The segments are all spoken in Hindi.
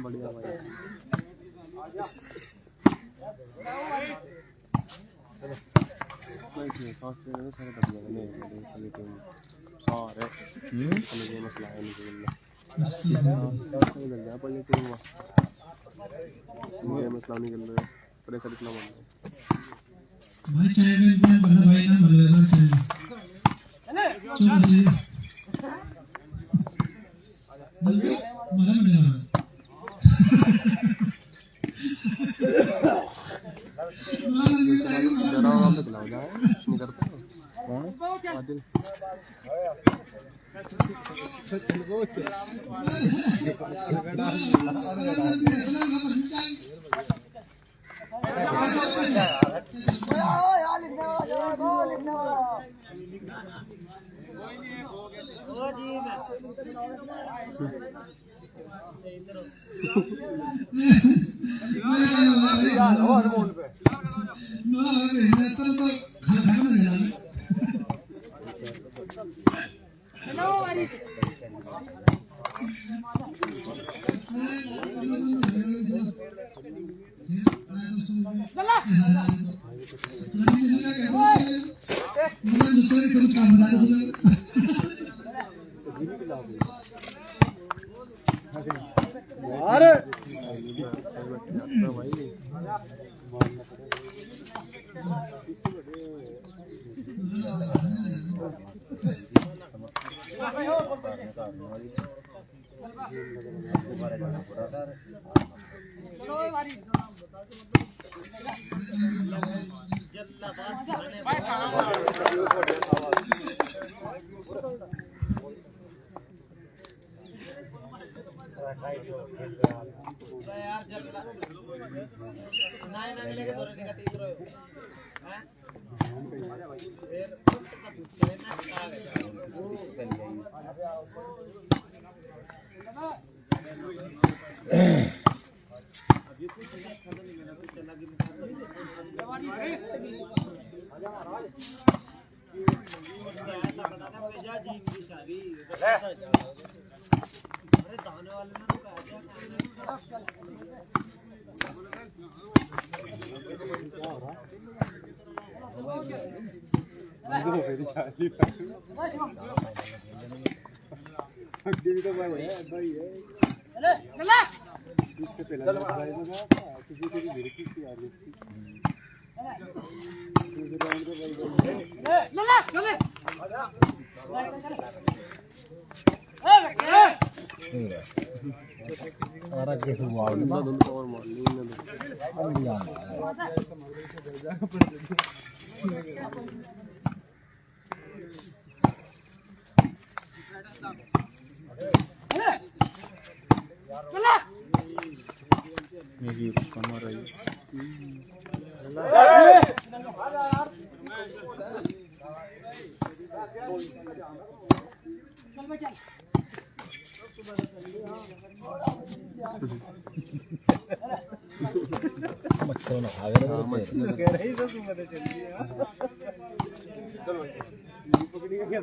बढ़िया भाई सांस लेने सारे दब जाएंगे नहीं सारे ये मसला है नहीं निकल जाए पहले टीम ये मसला निकल रहा है प्रेशर इतना बन रहा है भाई चाय में बड़ा भाई ना भले चाय चलो जी मजा मिलेगा जरा आराम से खिलाओ जाए नहीं करते आदिल मच्छर ना खा गया कह रही तो तुम मत चलिए चलो पकड़ी के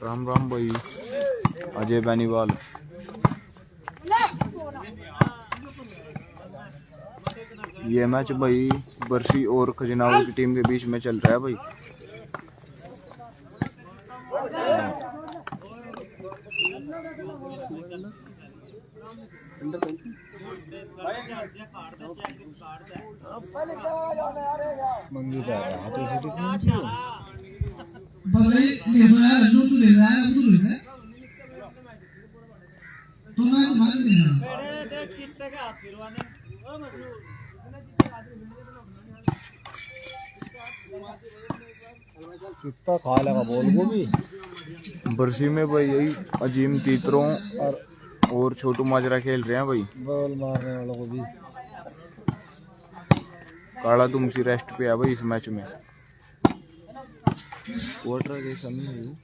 राम राम भाई अजय बेनीवाल। ये मैच भाई बरसी और खजनावल की टीम के बीच में चल रहा है भाई। मंगी पे आ रहा है तो सिटी कौन सी हो भाई ले रहा है रजू तू ले रहा है तू ले रहा है तो मैं तुम्हारे देना चित्ता खा लेगा बोल को भी बरसी में भाई यही अजीम तीतरों और छोटू माजरा खेल रहे हैं भाई। बॉल मारने वालों को भी काला तुमसी रेस्ट पे है भाई इस मैच में। क्वार्टर के समय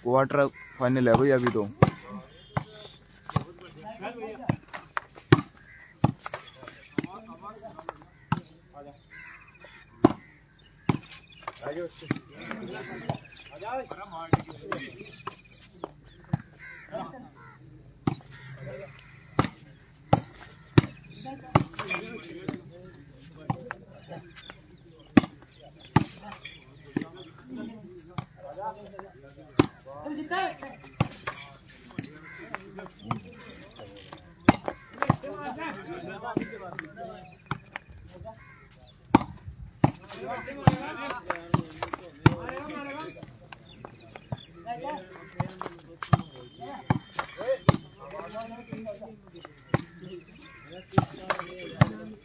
क्वार्टर फाइनल है भाई अभी तो।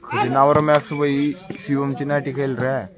खजनावर मैक्स भाई शिवम चिनाटी खेल रहा है।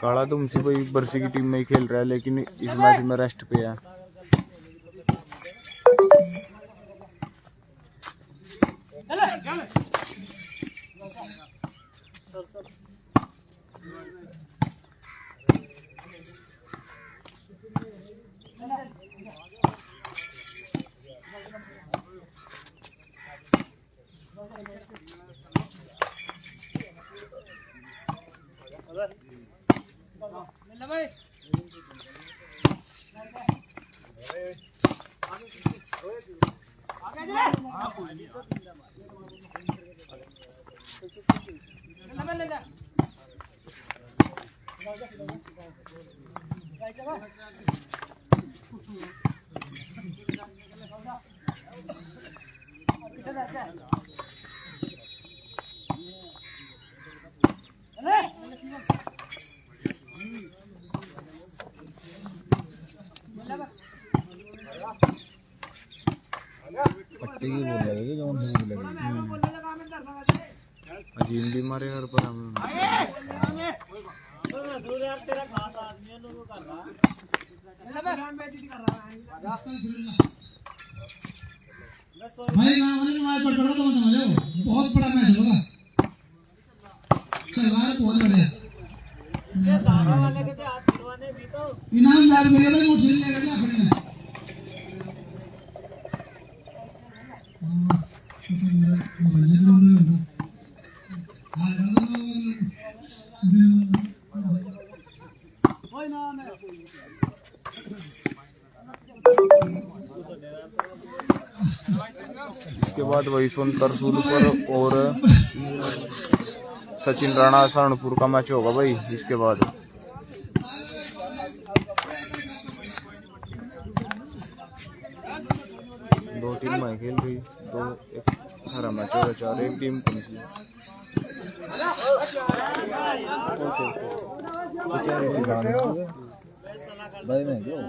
काला तुमसे भाई बरसी की टीम में ही खेल रहा है लेकिन इस मैच में रेस्ट पे है। पट्टी की बोल लगेगी जो उनसे भी लगेगी। अजीम भी मारे हर पर हमें भाई ना वाले मैच पर पड़ा तो समझो बहुत बड़ा मैच होगा। चल रहा है बहुत बढ़िया इनाम याद करिए भाई वो खेल लेगा ना अपने में। इसके बाद वही सुनकर सूलपुर और सचिन राणा सहारनपुर का मैच होगा भाई। इसके बाद दो टीम खेल रही तो एक हरा मैच होगा चार एक टीम कौन सी भाई मैं क्यों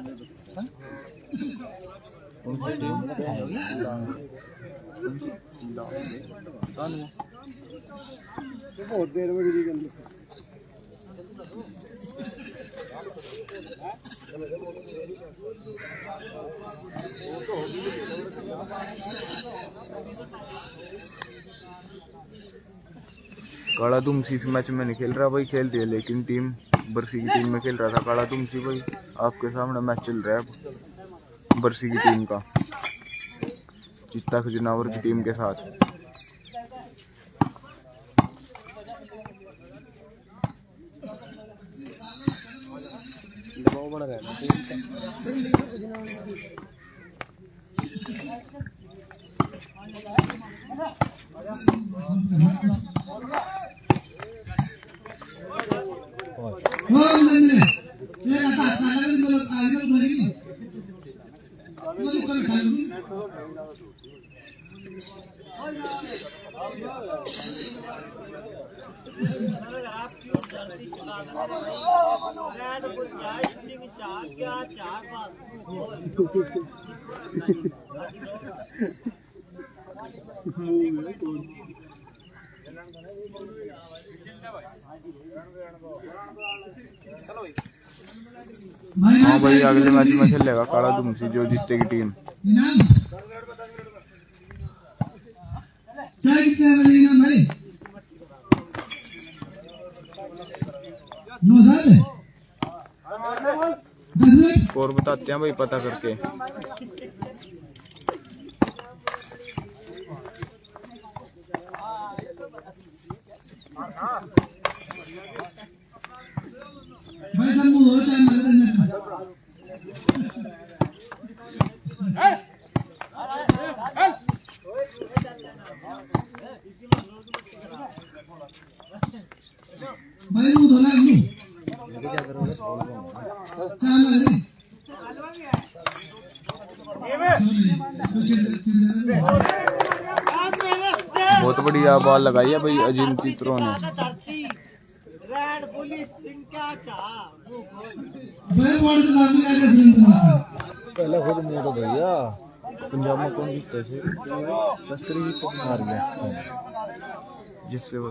बहुत देर में गिरी गंदी काला तुमसी इस मैच में नहीं खेल रहा भाई, खेल रही है लेकिन टीम बरसी की टीम में खेल रहा था काला तुमसी भाई। आपके सामने मैच चल रहा है बरसी की टीम का चित्ता खजनावर की टीम के साथ। दबाव बना रहना हाँ भाई अगले मैच में खेलेगा काला तुमसी, जो जीतेगी टीम। स्कोर बताते हैं भाई पता करके। बहुत बढ़िया बॉल लगाई है भाई अजिंक्य चित्रों ने। पहले खुद मुंह तो भैया पंजाब में कौन जीतते थे? शस्त्री जी को हार गया जिससे वो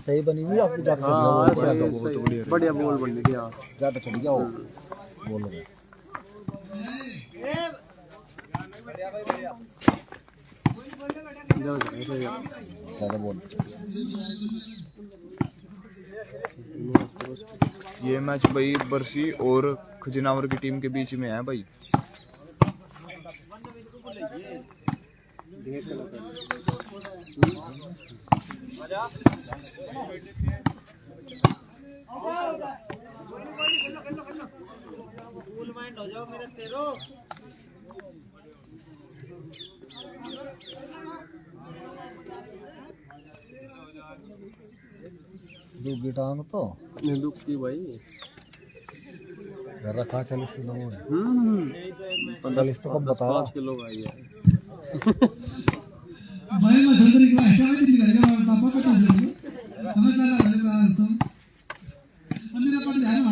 सही बनी हुई आपकी जाकर बढ़िया बॉल बन गई यार, ज्यादा चल गया वो बोल रहे ज्यादा बोल। ये मैच भाई बरसी और खजनावर की टीम के बीच में है भाई। कूल माइंड हो जाओ मेरे शेरों। दूगी टांग तो दुख की भाई रखा 40 किलो में 40 तो कम बता 5 किलो का ही है। भाई मैं संतरी की भाषा में नहीं करेगा पापा को तो हमें सारा तो अंदर पड़ जाए ना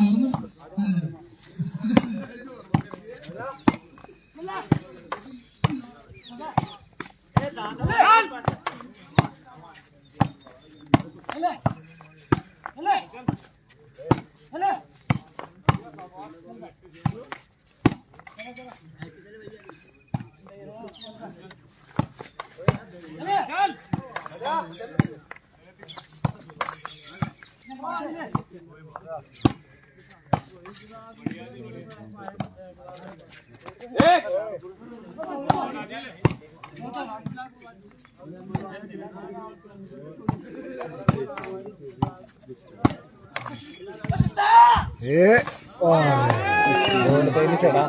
बोल पे नहीं चढ़ा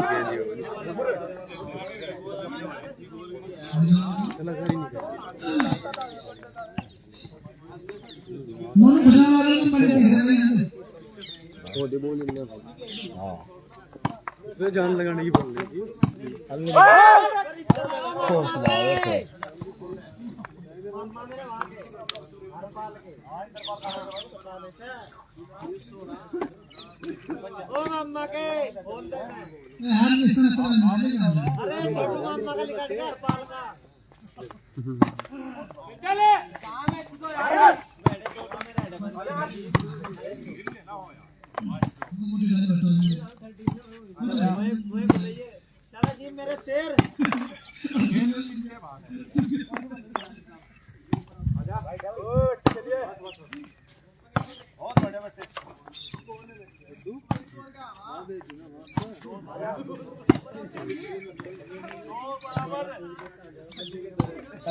मोनू खुशा वाला तो पड़े नहीं रहे हैं वो दे बोल लेना हाँ उसमें जान लगाने की बोल रही थी ओ मम्मा के बोल दे यार इसने तो नहीं अरे छोटू मम्मा का लिखा दिया पाल का चले काम है तुझको यार बैठे छोटू मेरा हेड बोलिए चला जी मेरे शेर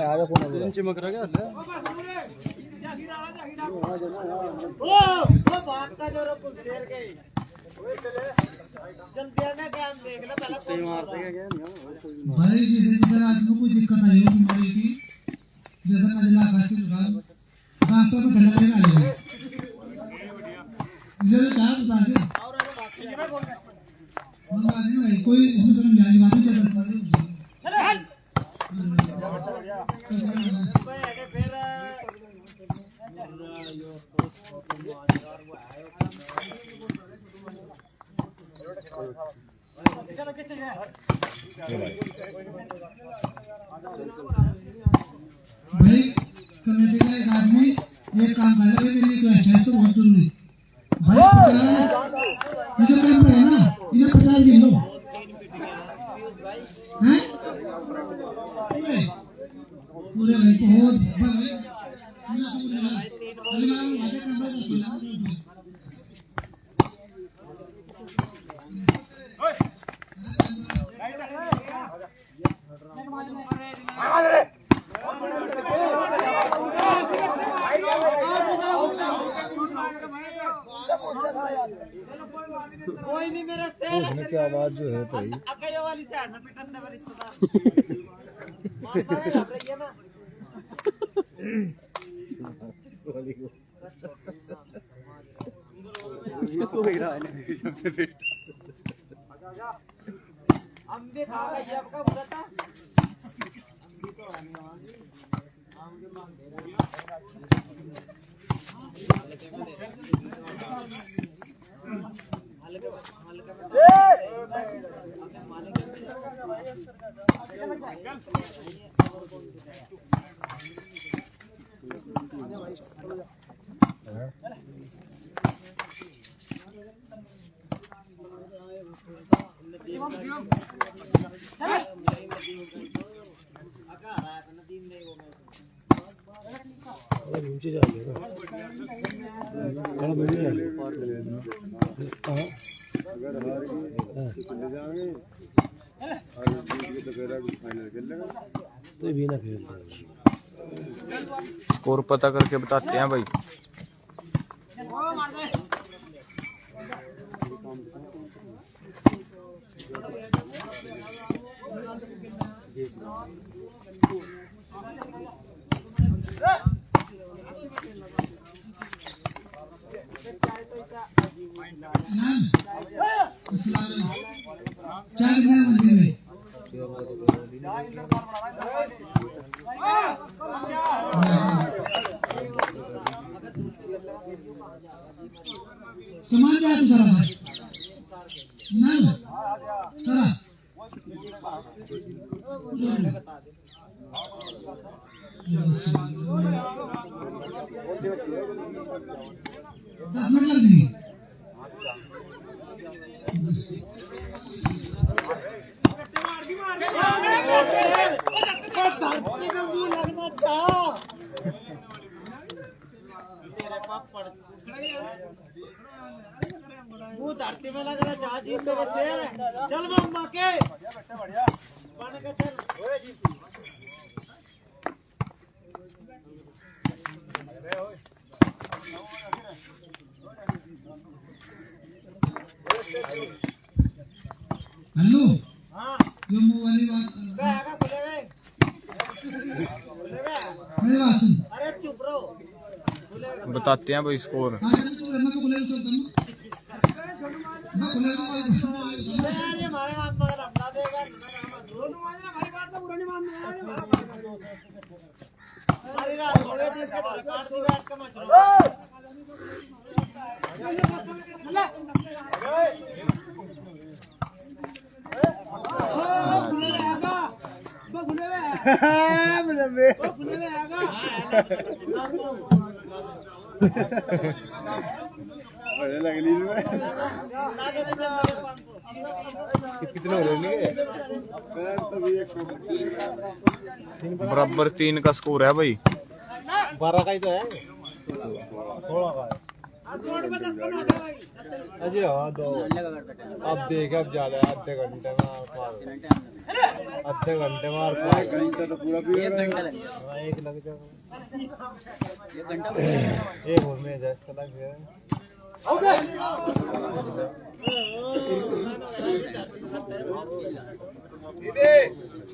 आजा कौन चिमक रहा क्या ओ बात का जो रुक शेर के जल्दी आना काम देख ले पहले कौन मार क्या भाई जैसे आदमी को दिक्कत आई हो बीमारी की जैसा नजला खांसी जुकाम डॉक्टर को चला लेगा ये क्या बता दे और अगर बात की है बोल हम बात नहीं भाई कोई इसमें शर्म जाने बात नहीं चल रहा है फिर भाई कमेटी का एक आदमी एक काम कर रहा है मेरी रिक्वेस्ट है तो बहुत जरूरी भाई मुझे काम है ना इन्हें 50 दिन लो हैं पूरे भाई बहुत भाई कोई नहीं मेरे शेर पूछने की आवाज जो है भाई अकई वाली से हटना पिटन दे रिश्तेदार मामा से हट रही है ना हम भी खा गए अब कब बता हम भी तो आने वाली हम के मांग दे रहे नीचे जा लेगा कहाँ बैठ जा कहाँ अगर हमारे ले जाएंगे और जीत के तो फिर फाइनल खेल लेगा तो भी ना खेलता स्कोर पता करके बताते हैं भाई समाज में आप जरा ना सरा 10 मिनट लग जाएंगे वो धरती में लग रहा चाह जी मेरे शेर है चल मम्मा के बन के चल हेलो हां ये मुंह वाली बात क्या है बोले वे मेरी बात सुन अरे चुप रहो बोले बताते हैं भाई स्कोर। मैं खुले ये हमारे हाथ में रमला देगा दोनों माने हमारी बात तो पुरानी मान में सारी रात थोड़े दिन के तो काट दी बैठ के मछली कितने हो रहे हैं? बराबर 3 का स्कोर है भाई। 12 का ही तो है। 16 का है। अजय हाँ 2 अब देख अब ज्यादा आधे घंटे में आधे घंटे में घंटा तो पूरा भी 1 घंटा लगेगा। 1 लग जाएगा 1 घंटा 1 और में जैसे लग गया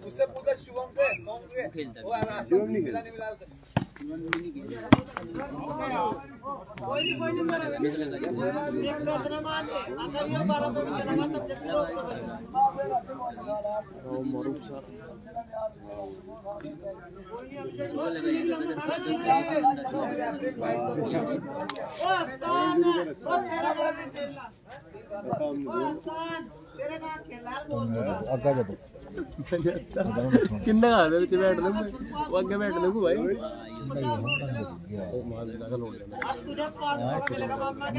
उससे पूछा शुभम से कौन से शुभम नहीं खेला एक प्रश्न मान ले अगर ये 12 पे भी चलेगा तब जब रोक तेरे का खेला आगे जा किन्ना का दे बैठ ले वो आगे बैठ ले भाई आज तुझे 500 मिलेगा मामा के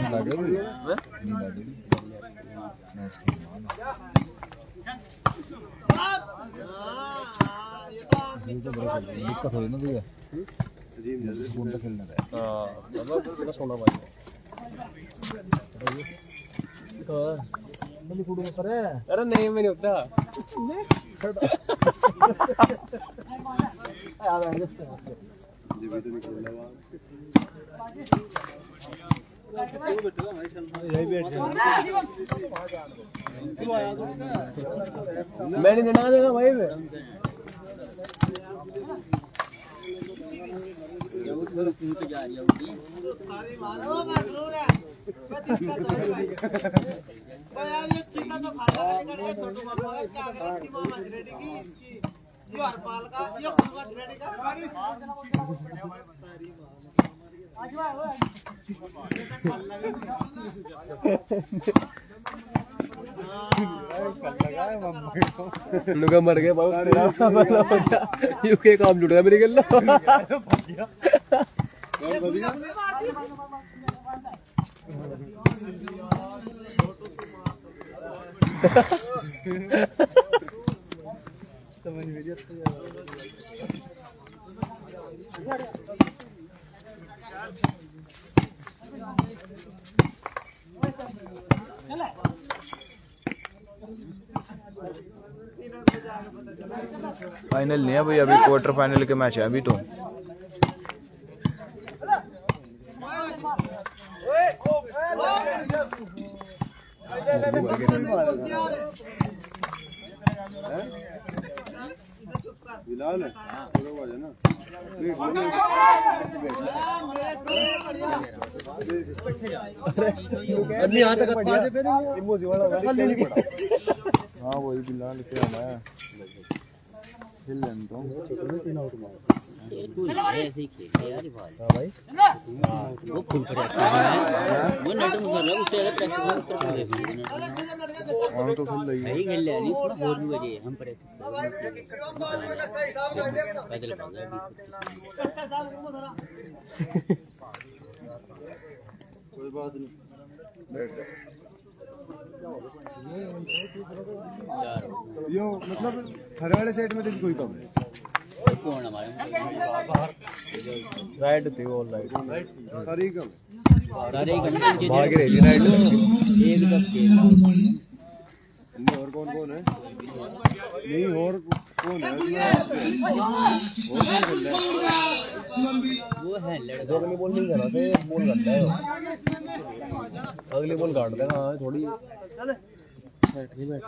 दिक्कत हो ना तुझे फोन तो खेलना है। हां बाबा सोना भाई बली कुडू करे अरे नहीं मैं नहीं होता मैं नहीं देना देगा भाई मैं यार ये चिंता तो खाना लेकर के छोटू बाबा क्या इसकी मां मजरेडी की इसकी जो हरपाल का ये खुद मजरेडी का लुगा मर गए बहुत तेरा यूके काम लुट गया मेरे गल समझ में फाइनल नहीं है भाई, अभी क्वार्टर फाइनल के मैच है अभी तो। बिलाल है ना अन्नी यहाँ तक हाँ वही बिलाल के आना है खेल लें तो ऐसे ही खेलते यार भाई वो फुल प्रैक्टिस है वो नेट में कर रहा है उससे अलग प्रैक्टिस और तो खेल रही है नहीं खेल रहा नहीं इसमें बोल भी बजे हम प्रैक्टिस कर पैदल भाग गया कोई बात नहीं यो मतलब हर वाले सेट में तो कोई कम है कौन हमारे राइट थी वो राइट सारी कम सारे घंटे भाग रही थी राइट एक कप के और कौन कौन है नहीं और कौन है वो है लड़का अगली बॉल नहीं कर रहा था बॉल करता है अगली बॉल काट देगा थोड़ी सेट नहीं बैठ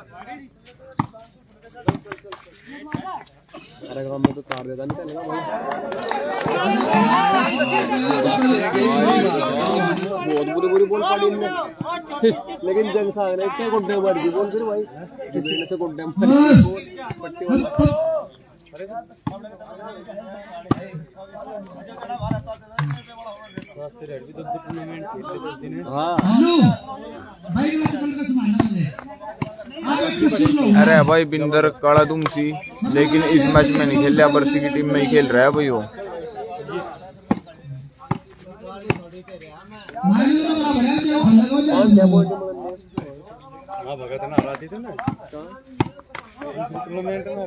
अरे काम में तो तार देता निकलेगा भाई। बहुत बुरी बॉल पड़ी इनमें, लेकिन जंग सा है इतने गुड्डे मार दी बॉल फिर भाई जितने से गुड्डे मार पट्टी वाला। हाँ अरे भाई बिंदर काला दुमसी, लेकिन इस मैच में नहीं खेल रहा, बरसी की टीम में ही खेल रहा है भाई वो। हाँ भगत ना हरा दी थी ना टूर्नामेंट में।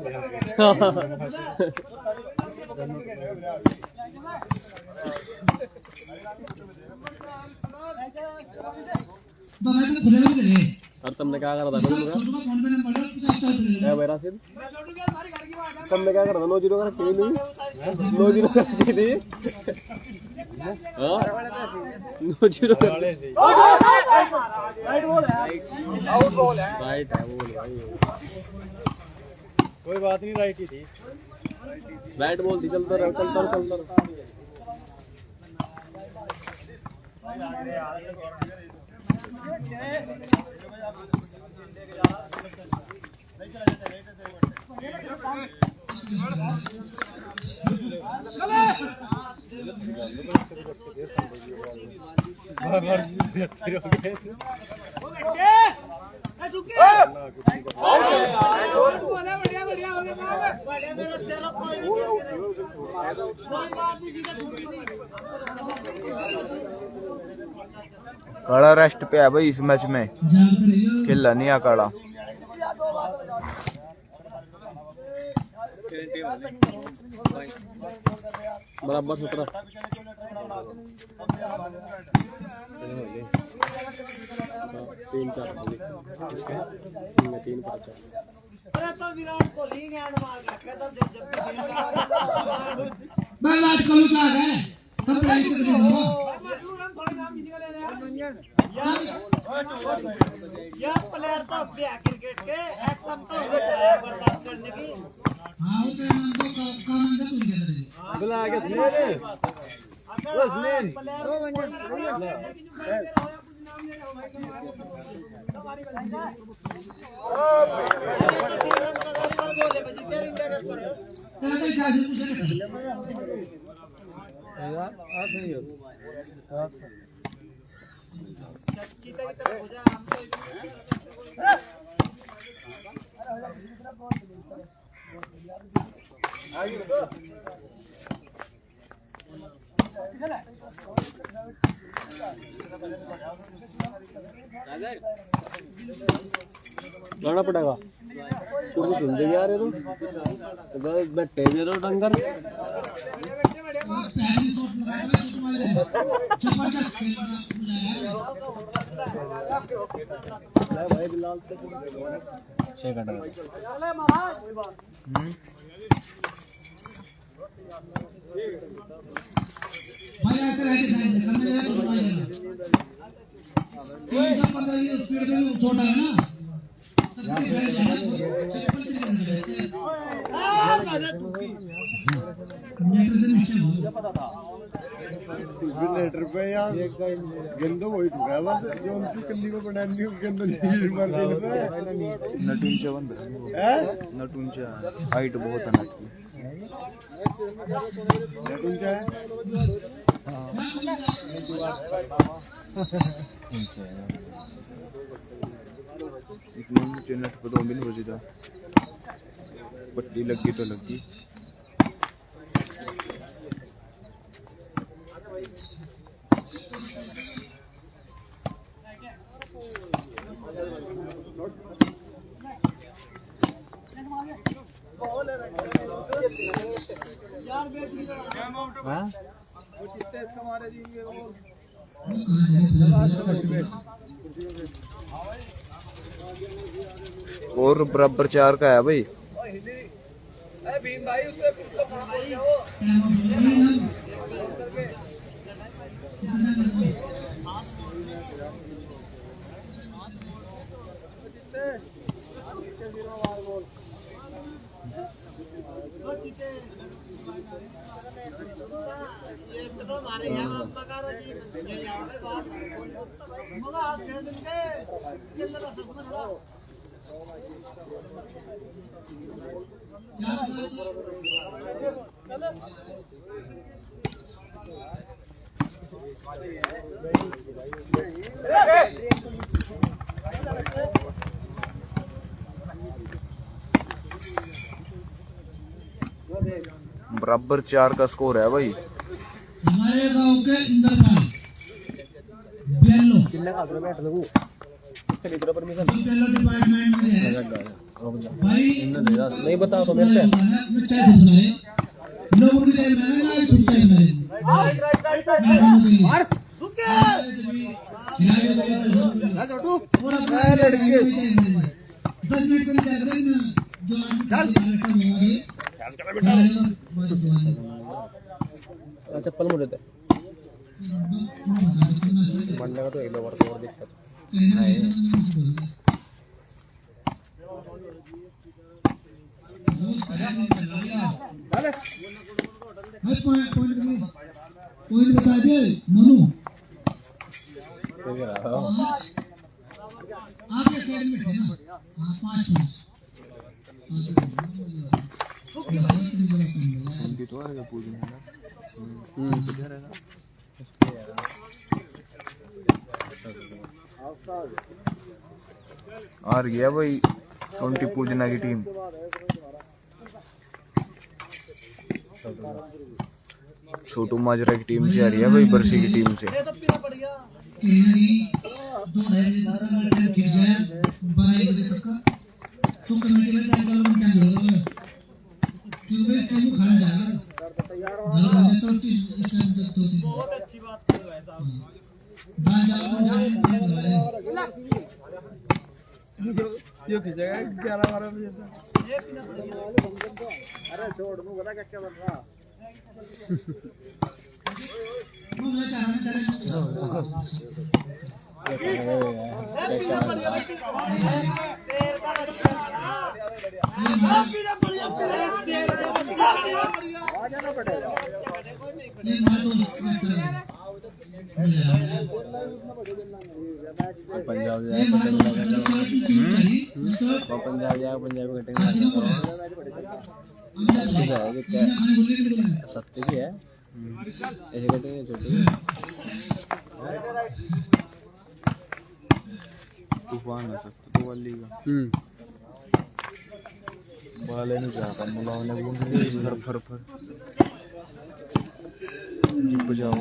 और तुमने क्या करा था मेरा सिर्फ तुमने क्या करा था? 9-0 का खेल हुई, 9-0 का थी 9-0 राइट है वो भाई, कोई बात नहीं, राइट ही थी, राइट बोल दी। चलता रहो चलता रहो चलता रहो। काला रेस्ट पे है भाई इस मैच में, खेला नहीं आ काला। बराबर 17 3-4 3-5 अरे तो विराट कोहली ने एंड मार रखा था जब मैं बात करूं क्या है तब प्राइस कर दो यार प्लेयर तो अब भी है क्रिकेट के, एक्शन तो होना चाहिए बर्दाश्त करने की। हां वो तो नाम तो काम है तुम के लिए बुला के स्मेन चीता की तरफ हो जा लाना पड़ेगा शुरू सुन दे यार, ये तो बैठे दे दो डंगर। भाई बिलाल से 6 घंटा भाई ऐसे रहते हैं कम में जाए तो पाएगा 315 ये स्पीड में छोटा है ना नेटर पे या गेंदो वही ठुका बस जो उनकी कल्ली को बनानी हो गेंदो नहीं मार देने पे नटूंचा बंद हैं नटूंचा हाइट बहुत है नट की। नटूंचा है इतने नीचे नट पे 2 मिनट हो जाता, पट्टी लगी तो लगी। और बराबर 4 का है भाई। भीम भाई उससे ये तो हमारे यहाँ मगारा जी ये यहाँ पे बात मगा आप खेल देंगे ये लगा सकते हो बराबर 4 का स्कोर है भाई। हमारे गांव के इंद्रपाल बेल्लो बेल्लो डिपार्टमेंट में है भाई। नहीं बताओ तो मेरे मैं चाय दूध रहे लोग उनके चाय में ना सुन चाय में मार रुके खिलाड़ी छोटू पूरा लड़के 10 मिनट के लिए जाकर ना जो चल चप्पल मुझे दे बनने का तो एक दो बार और दिक्कत पॉइंट बता दे मोनू आप ये साइड में थे ना हाँ 5 मिनट हार गया भाई 20 पूजना की टीम। छोटू माजरा की टीम से आ रही है भाई बरसी की टीम से। बहुत अच्छी बात कर रहे हैं साहब ये खींचेगा 11-12 बजे तक। अरे छोड़ दूं बता क्या बन रहा पंजाब जाए पंजाब जाए पंजाबी कटिंग सत्य की है ऐसे कटिंग है छोटी तूफान है सकता तो वाली का बाले नहीं जाता मुलावने घूम फर फर फर जीप जाओ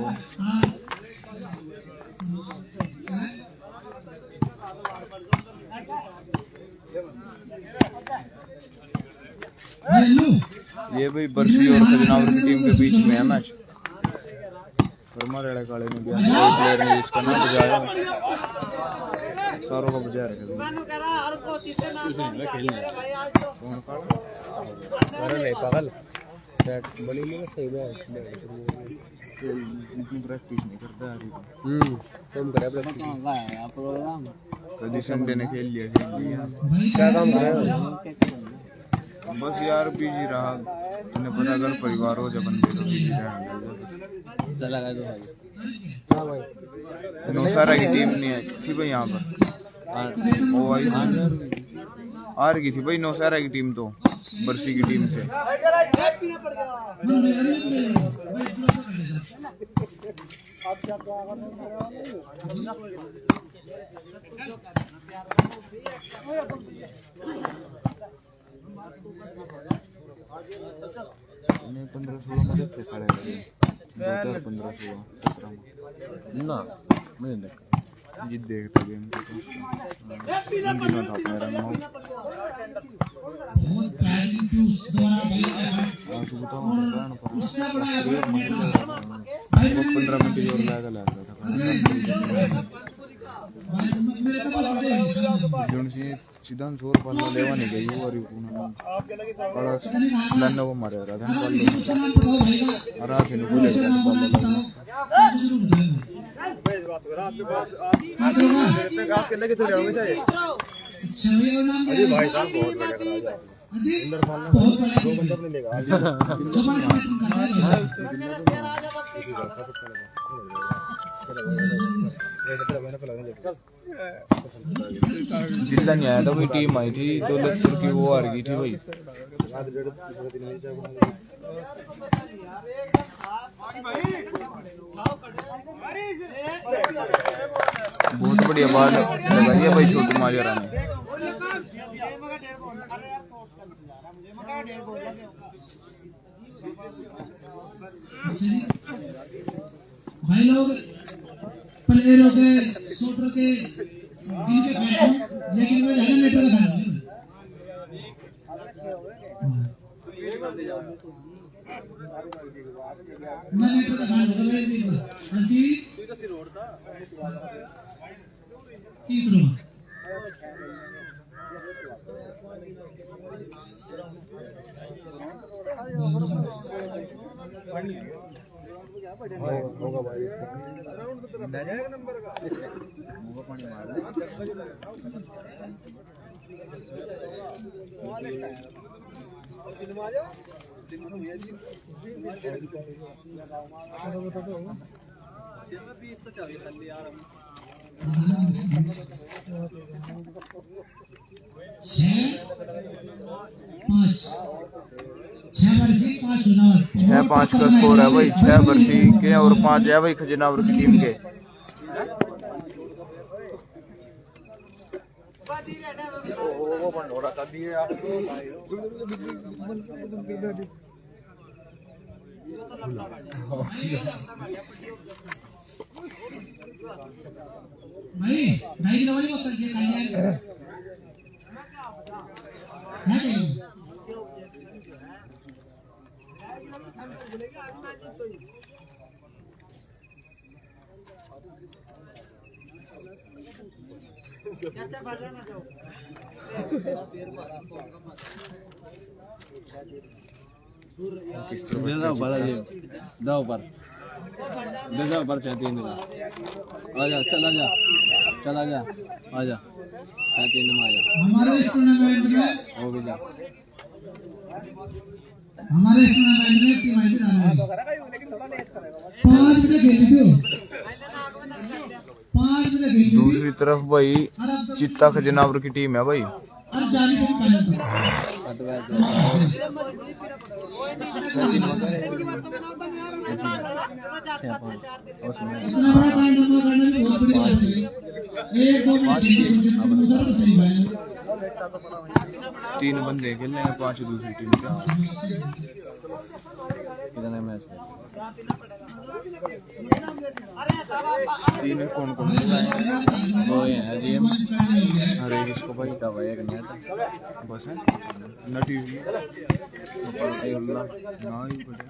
ये भाई बरसी और खजनावर की टीम के बीच में है मैच। वर्मा रेड़ा काले ने भी प्लेयर ने इसका नाम बजाया सारों का बजा रखा मैंने कहा हर कोशिश से ना भाई आज तो अरे नहीं पागल बड़ी नहीं सही में इतनी प्रैक्टिस नहीं करता यार तुम करे प्रैक्टिस प्रोग्राम कभी संडे ने खेल लिया क्या काम कर रहे हो बस यार बिजी रहा तुम्हें पता अगर परिवार हो जब बंदे तो बिजी रहेंगे। चला गया तो हाँ भाई नौसारा की टीम नहीं आई थी भाई यहाँ पर वो आई हार गई थी भाई नौसारा की टीम तो बरसी की टीम से। नहीं 15-16 में देखते खड़े 2015-16-17 में ना मैं देख जीत देखता गेम को तो इन दिनों था अपने रंग में बहुत प्यारी टूस द्वारा भाई आज बताओ ना उसका बड़ा 15 मिनट और लगा था मेरे को बोलते जुनसी सिद्धांत जोर पाला लेवा नहीं गई और बड़ा प्लान वो मारे रहा था और आके ने बोले आपके लगे थोड़ी होनी चाहिए। छवि और नाम अरे भाई साहब बहुत बढ़िया करा अधिक बहुत बड़ा बंदा अपने लेगा जबरदस्त बैटिंग कर रहा है जितना नहीं आया था वही टीम आई थी दौलतपुर की, वो हार गई थी भाई। बहुत बढ़िया बाल लगाई है भाई छोटू माजरा ने। भाई लोग प्लेयरों के शूटर के इनके बैठो, लेकिन वो ज्यादा मीटर का खाना मैं मीटर का खाना तो मैं देखो अंती तीसरा होगा भाई नंबर का पानी मार छह पाँच का स्कोर है भाई। 6 बरसी के और 5 है भाई खजनावर की टीम के। भाई भाई की वाली बोतल के खाई है दाव पर दाव पर चाहती है आजा चला जा चला जा आजा चाहती है आजा हमारे इस टूर्नामेंट में हो भी जा हमारे इस टूर्नामेंट में टीम आई थी 5 विकेट खेली थी 5 विकेट खेली थी। दूसरी तरफ भाई चित्ता खजनावर की टीम है भाई। और 40 से फाइनल था इतना बड़ा पॉइंट नंबर करने में बहुत बड़ी बात है। एक दो मैच उधर तो सही भाई 3 बंदे खेलने हैं 5 दूसरी टीम के। कितने मैच तीन कौन कौन वो है जी अरे इसको भाई का भाई एक नेट बस है नटी हुई अल्लाह ना ही बढ़िया।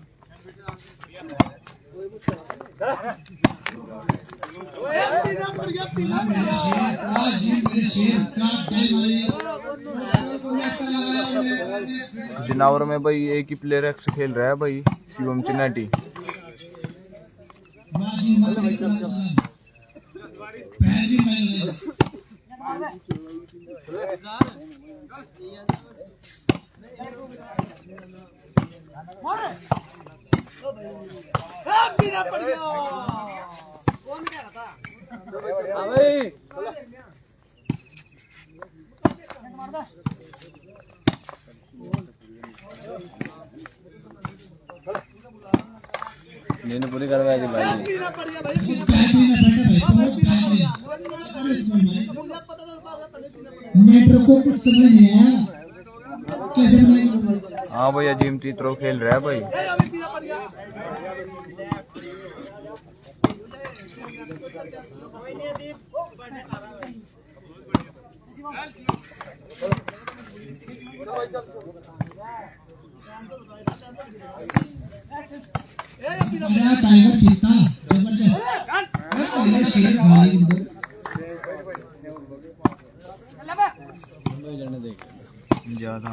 खजनावर में भाई एक ही प्लेयर एक्स खेल रहा है भाई शिवम चिन्नाटी। कौन कह रहा था मैंने पूरी करवा दी भाई मेट्रो को कुछ समझ नहीं आया कैसे मैं हाँ भाई अजीम तीतरो खेल रहा है भाई। टाइगर चीता जबरदस्त शेर भाई ज्यादा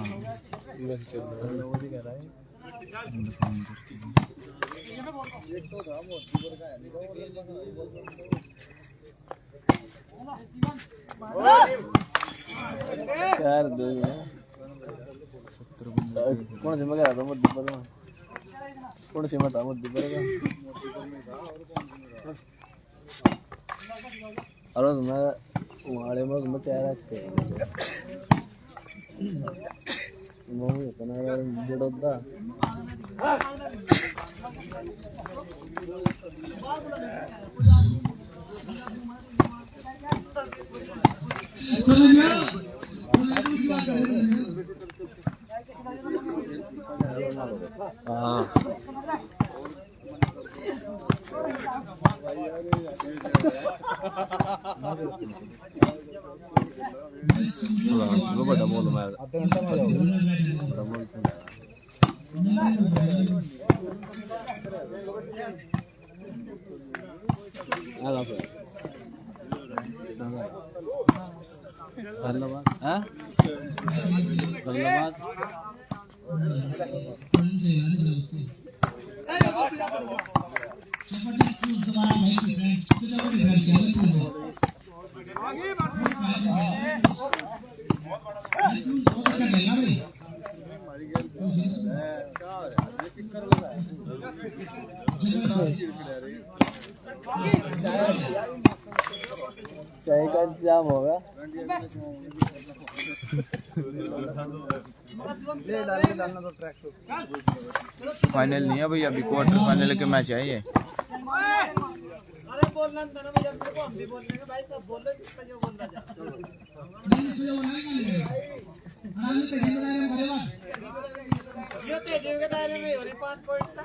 चार दो कौन सी मैं कह रहा था मुद्दे पर कौन सी मत मुद्दे पर अरे मैं वाले में कह रहा था मैं इतना जड़ोदा हाँ बड़ा बोल मैं आधे घंटे में चाय का इंतजाम होगा फाइनल नहीं है भाई, अभी क्वार्टर फाइनल के मैच है ये। अरे बोलना था ना मुझे, हमको हम भी बोल रहे हैं भाई, सब बोल रहे हैं, जो बोल रहा है ये के दायरे में और 5 पॉइंट था।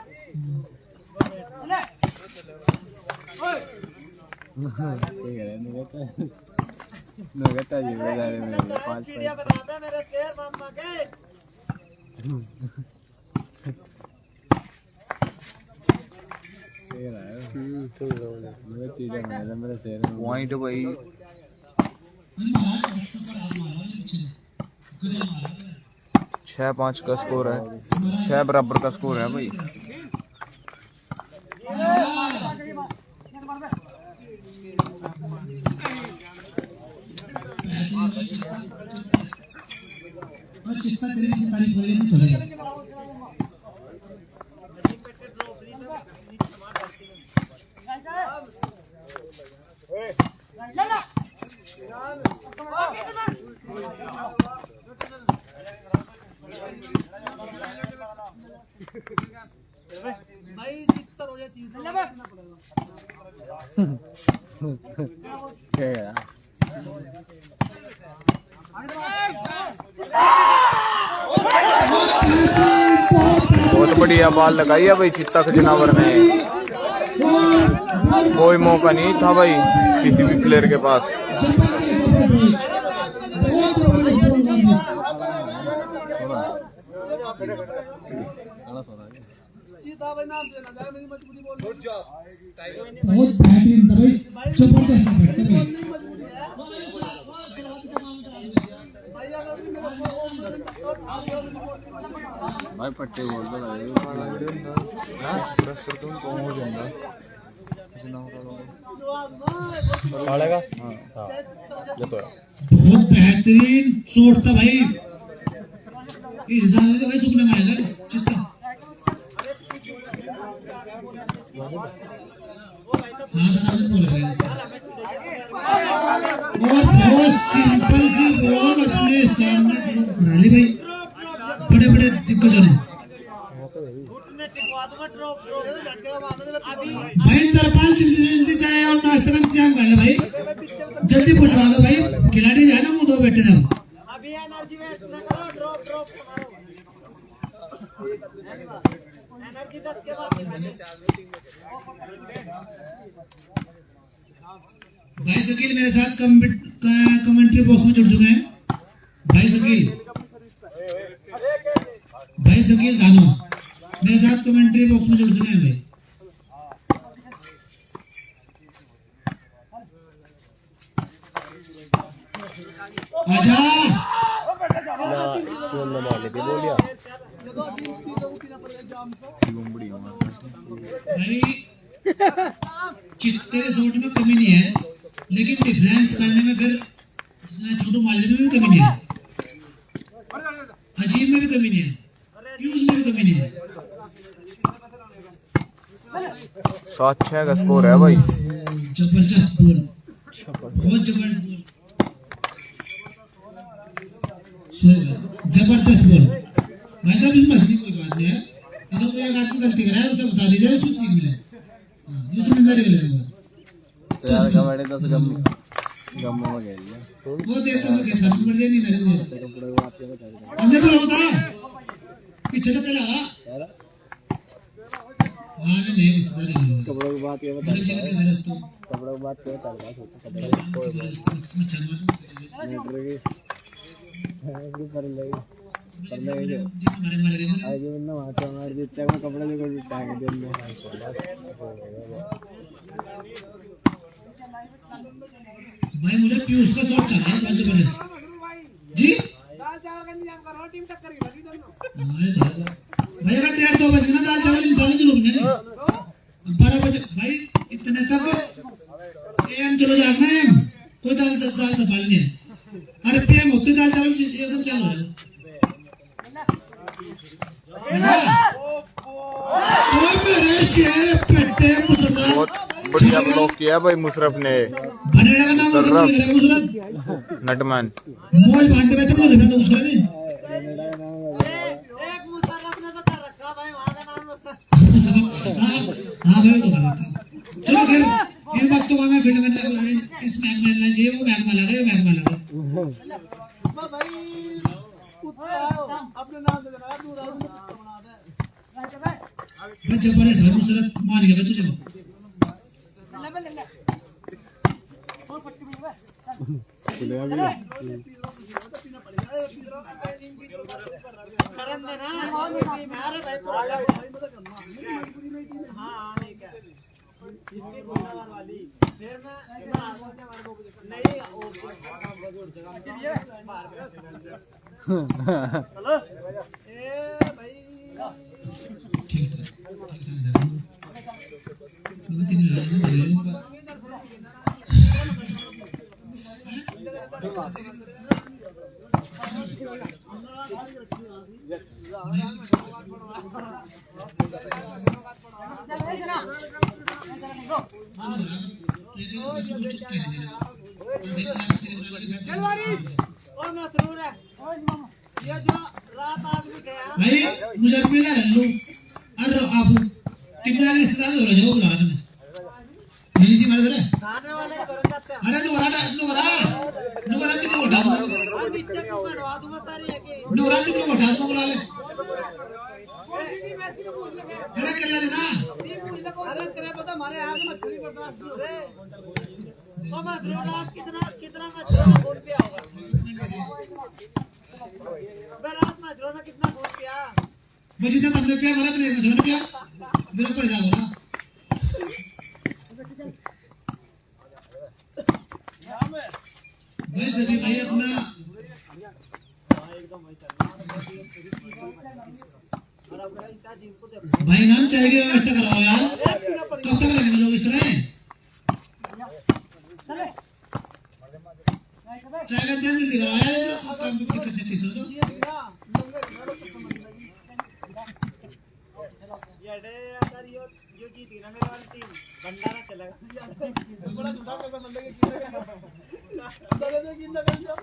नगता जी बाजार में 5 चिड़िया बताता मेरे शेर मामा के। पॉइंट भाई 6-5 का स्कोर है, 6 बराबर का स्कोर है भाई। भाई जितना हो जाए 300 बहुत बढ़िया बॉल लगाई है भाई चित्ता के जनावर ने। कोई मौका नहीं था भाई किसी भी प्लेयर के पास। बहुत बेहतरीन था भाई, जबरदस्त भाई पट्टे बोल दो डालेगा। हाँ ये तो है। बहुत बेहतरीन शॉट था भाई, इस हिसाब से भाई सुपने में आएगा चित्ता। हाँ सर बोल रहे हैं। और बहुत सिंपल सी बॉल अपने सामने करा ली भाई, बड़े बड़े दिग्गजों ने। भाई तरपाल जल्दी से जल्दी चाय और नाश्ते का इंतजाम कर ले भाई, जल्दी पहुंचवा दो भाई, खिलाड़ी जाए ना मुंह धो बैठे सब। अभी एनर्जी वेस्ट ना करो, ड्रॉप एनर्जी 10 के बाद। भाई शकील मेरे साथ कमेंट्री बॉक्स में जुड़ चुके हैं। भाई शकील खानो मेरे साथ कमेंट्री बॉक्स में जुड़ चुके हैं भाई। आजा बोलिया भाई, चित्ते के शॉट में कमी नहीं है, लेकिन डिफरेंस करने में फिर छोटू माले में भी कमी नहीं है, अजीब में भी कमी नहीं है। पीयूष में भी कमी नहीं है। 7-6 का स्कोर है भाई। जबरदस्त बॉल, बहुत जबरदस्त बॉल भाई साहब। इसमें हंसने की कोई बात नहीं है, अगर कोई एक आदमी गलती करे उसे बता दीजिए, कुछ सीख मिले, ये समझदारी मिलेगा। यार कबड्डी तो गम हो गया वो देता हूँ खेत खत्म कर जाए नहीं नरेंद्र हमने तो होता पीछे से पहले आ रहा हाँ नहीं रिश्तेदारी नहीं कपड़ों की बात ये बता गरीब जगह के दरद तो कपड़ों की बात क्या बता रहा इसमें चलना पर लगे मारे मारे गए आज ना वहां तो हमारे जितने में कपड़े जो कोई टांग दे दे भाई मुझे पीयूष का शॉट चल रहा है बहुत जबरदस्त जी दाल चावल का इंतजाम करो, टीम टक्कर की लगी दोनों। भाई अगर 1:30-2 बज गए ना दाल चावल इंसान जरूर नहीं 12 बजे भाई इतने तक एम चलो जागना एम कोई दाल दबालनी है। अरे पीएम होते दाल चावल एकदम चालू हो जाएगा। मेरे शेर पेटे मुसरत बहुत बढ़िया ब्लॉक किया भाई मुशरफ ने। बनेड़ा का नाम मुसरत नटमैन मौज बांधते बैठे तो लिखना तो उसका नहीं एक मुसर्रफ ने तो कर रखा भाई, वहां का नाम मुसर्रफ। हाँ भाई वो तो कर रखा। चलो फिर इन बातों का मैं फील्ड में इस मैच में लेना चाहिए, वो मैच में लगा ये मैच में लगा भाई अपने नाम से बना दूर बना दे। मैं जबरदस्त है मुसरत मान गया मैं तुझे करन देना मारे भाई पूरा हां ठीक है इसकी बोलने वाली फिर मैं नहीं चलो ए भाई ठीक है वो तीन भाई मुझे मिला रल्लू अरे आप टिकला रिश्तेदार हो रहे हो बुला रहा था नहीं सी मारे खाने वाले के तुरंत आते हैं। अरे नुरा तीन उठा दो और नीचे क्यों बढ़वा दूंगा सारी है कि नुरा तीन उठा दो बुला ले अरे कर ले ना अरे तेरे पता हमारे यहाँ से मछली बर्दाश्त नहीं हो रहे। तो मजरू रात कितना मछली गोल पे होगा रात मजरू ने कितना गोल किया बची था तुमने पिया मरा नहीं मछली पिया मेरे ऊपर जाओ ना भाई सभी भाई अपना भाई नाम चाहिए व्यवस्था कराओ यार कब तक लगेंगे लोग इस तरह चाय का ध्यान नहीं कराओ यार काम की दिक्कत है तीसरा तो ये डे अगर यो जीती ना मेरे वाली टीम भंडारा चलेगा बड़ा झूठा कर बंदे के दले में गिनना कर दो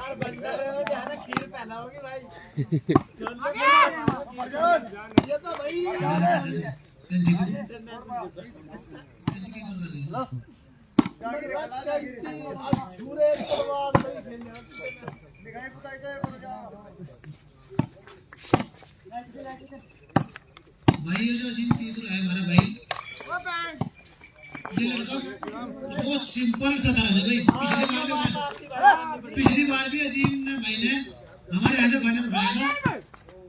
और भंडारे में जाना खीर पहना होगी भाई ये तो भाई झूरे तलवार नहीं खेलने दिखाई कुताई का भाई ये जो सीन तीतुल है हमारा भाई ये लड़का बहुत सिंपल साधारण है भाई पिछली बार भी अजीम ने भाई ने हमारे यहाँ से फाइनल उठाया था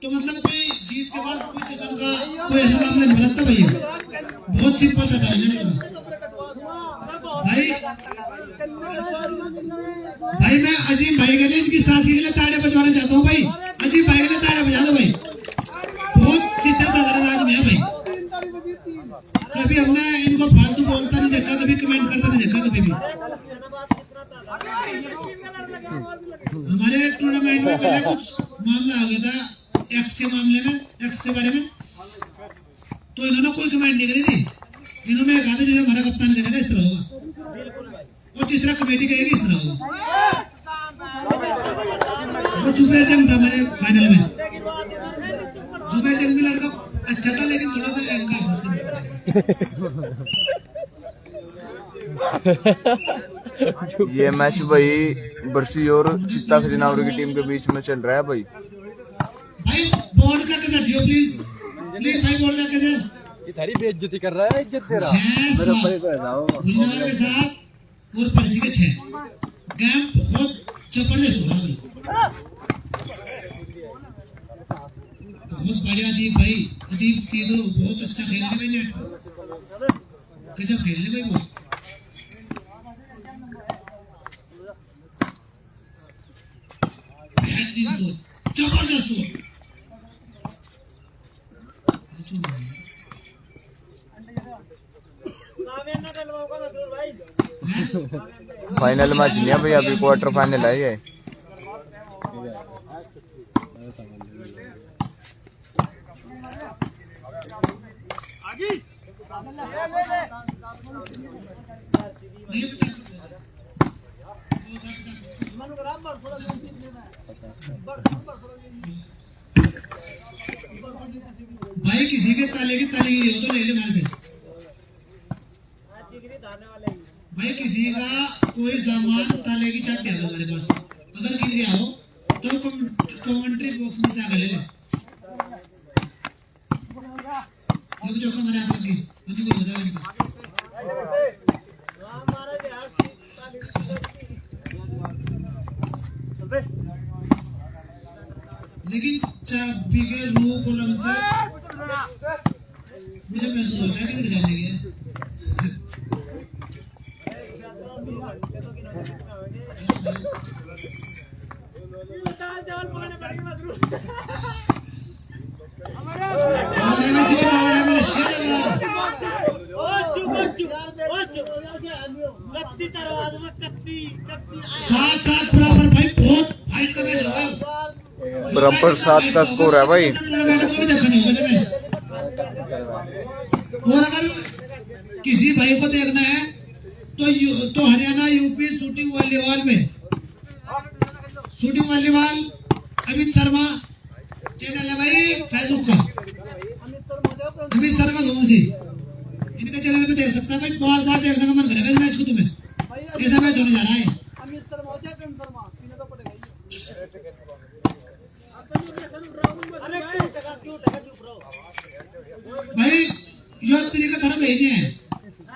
तो मतलब कोई जीत के बाद कोई जश्न का कोई ऐसा मामला नहीं बनता भैया बहुत सिंपल साधारण है भाई भाई मैं अजीम भाई के लिए इनकी साथी के लिए ताड़े बजवाना चाहता हूँ भाई अजीम भाई के लिए ताड़े बजा दो भाई बहुत सीधा साधारण आदमी है भाई कभी हमने इनको फालतू बोलता नहीं देखा कभी कमेंट करता नहीं देखा कभी भी हमारे टूर्नामेंट में पहले कुछ मामला हो गया था एक्स के मामले में, एक्स के बारे में, तो इन्होंने कोई कमेंट नहीं करी थी। इन्होंने कहा था जैसे हमारा कप्तान करेगा इस तरह होगा, और जिस तरह कमेटी कहेगी इस तरह होगा। वो जुबेर जंग था हमारे फाइनल में। जुबेर जंग भी लड़का अच्छा था, लेकिन थोड़ा सा अहंकार था उसके अंदर। ये मैच भाई बरसी और चित्ता खजनावर की टीम के बीच में चल रहा है भाई। भाई बोर्ड का कसर जियो प्लीज, प्लीज भाई बोर्ड का कसर। ये थारी बेइज्जती कर रहा है, इज्जत तेरा। 6 गुजरात के साथ और परसी के 6 गेम बहुत जबरदस्त हो रहा है भाई, बहुत बढ़िया दीप भाई। अदीप तीनों बहुत अच्छा खेल रहे भाई, नेट गजब खेल रहे भाई, बहुत बेहतरीन स्कोर, जबरदस्त स्कोर। फाइनल मैच नहीं है भाई, अभी क्वार्टर फाइनल है ये। भाई किसी के ताले की ताली गिरी हो तो ले ले मार दे भाई। किसी का कोई सामान ताले की चाबी है हमारे पास, तो अगर गिर गया हो तो कमेंट्री बॉक्स में से आगे ले ले। ये जो हमारे हाथ लगी उन्हीं को बता देंगे। लेकिन चाबी के रूप और रंग से मुझे महसूस होता है कि किधर जाने गया। सात बराबर भाई, बहुत फाइट का मैच होगा। बराबर 7 का स्कोर है भाई। और अगर किसी भाई को देखना है तो हरियाणा यूपी शूटिंग वॉलीबॉल में, shooting volleyball Amit Sharma channel है भाई फेसबुक का, अमित शर्मा घूम से इनके चैनल पे देख सकता है भाई। बार बार देखने का मन करेगा इस मैच को तुम्हें, कैसा मैच होने जा रहा है। भाई जो तरीका धरा दे है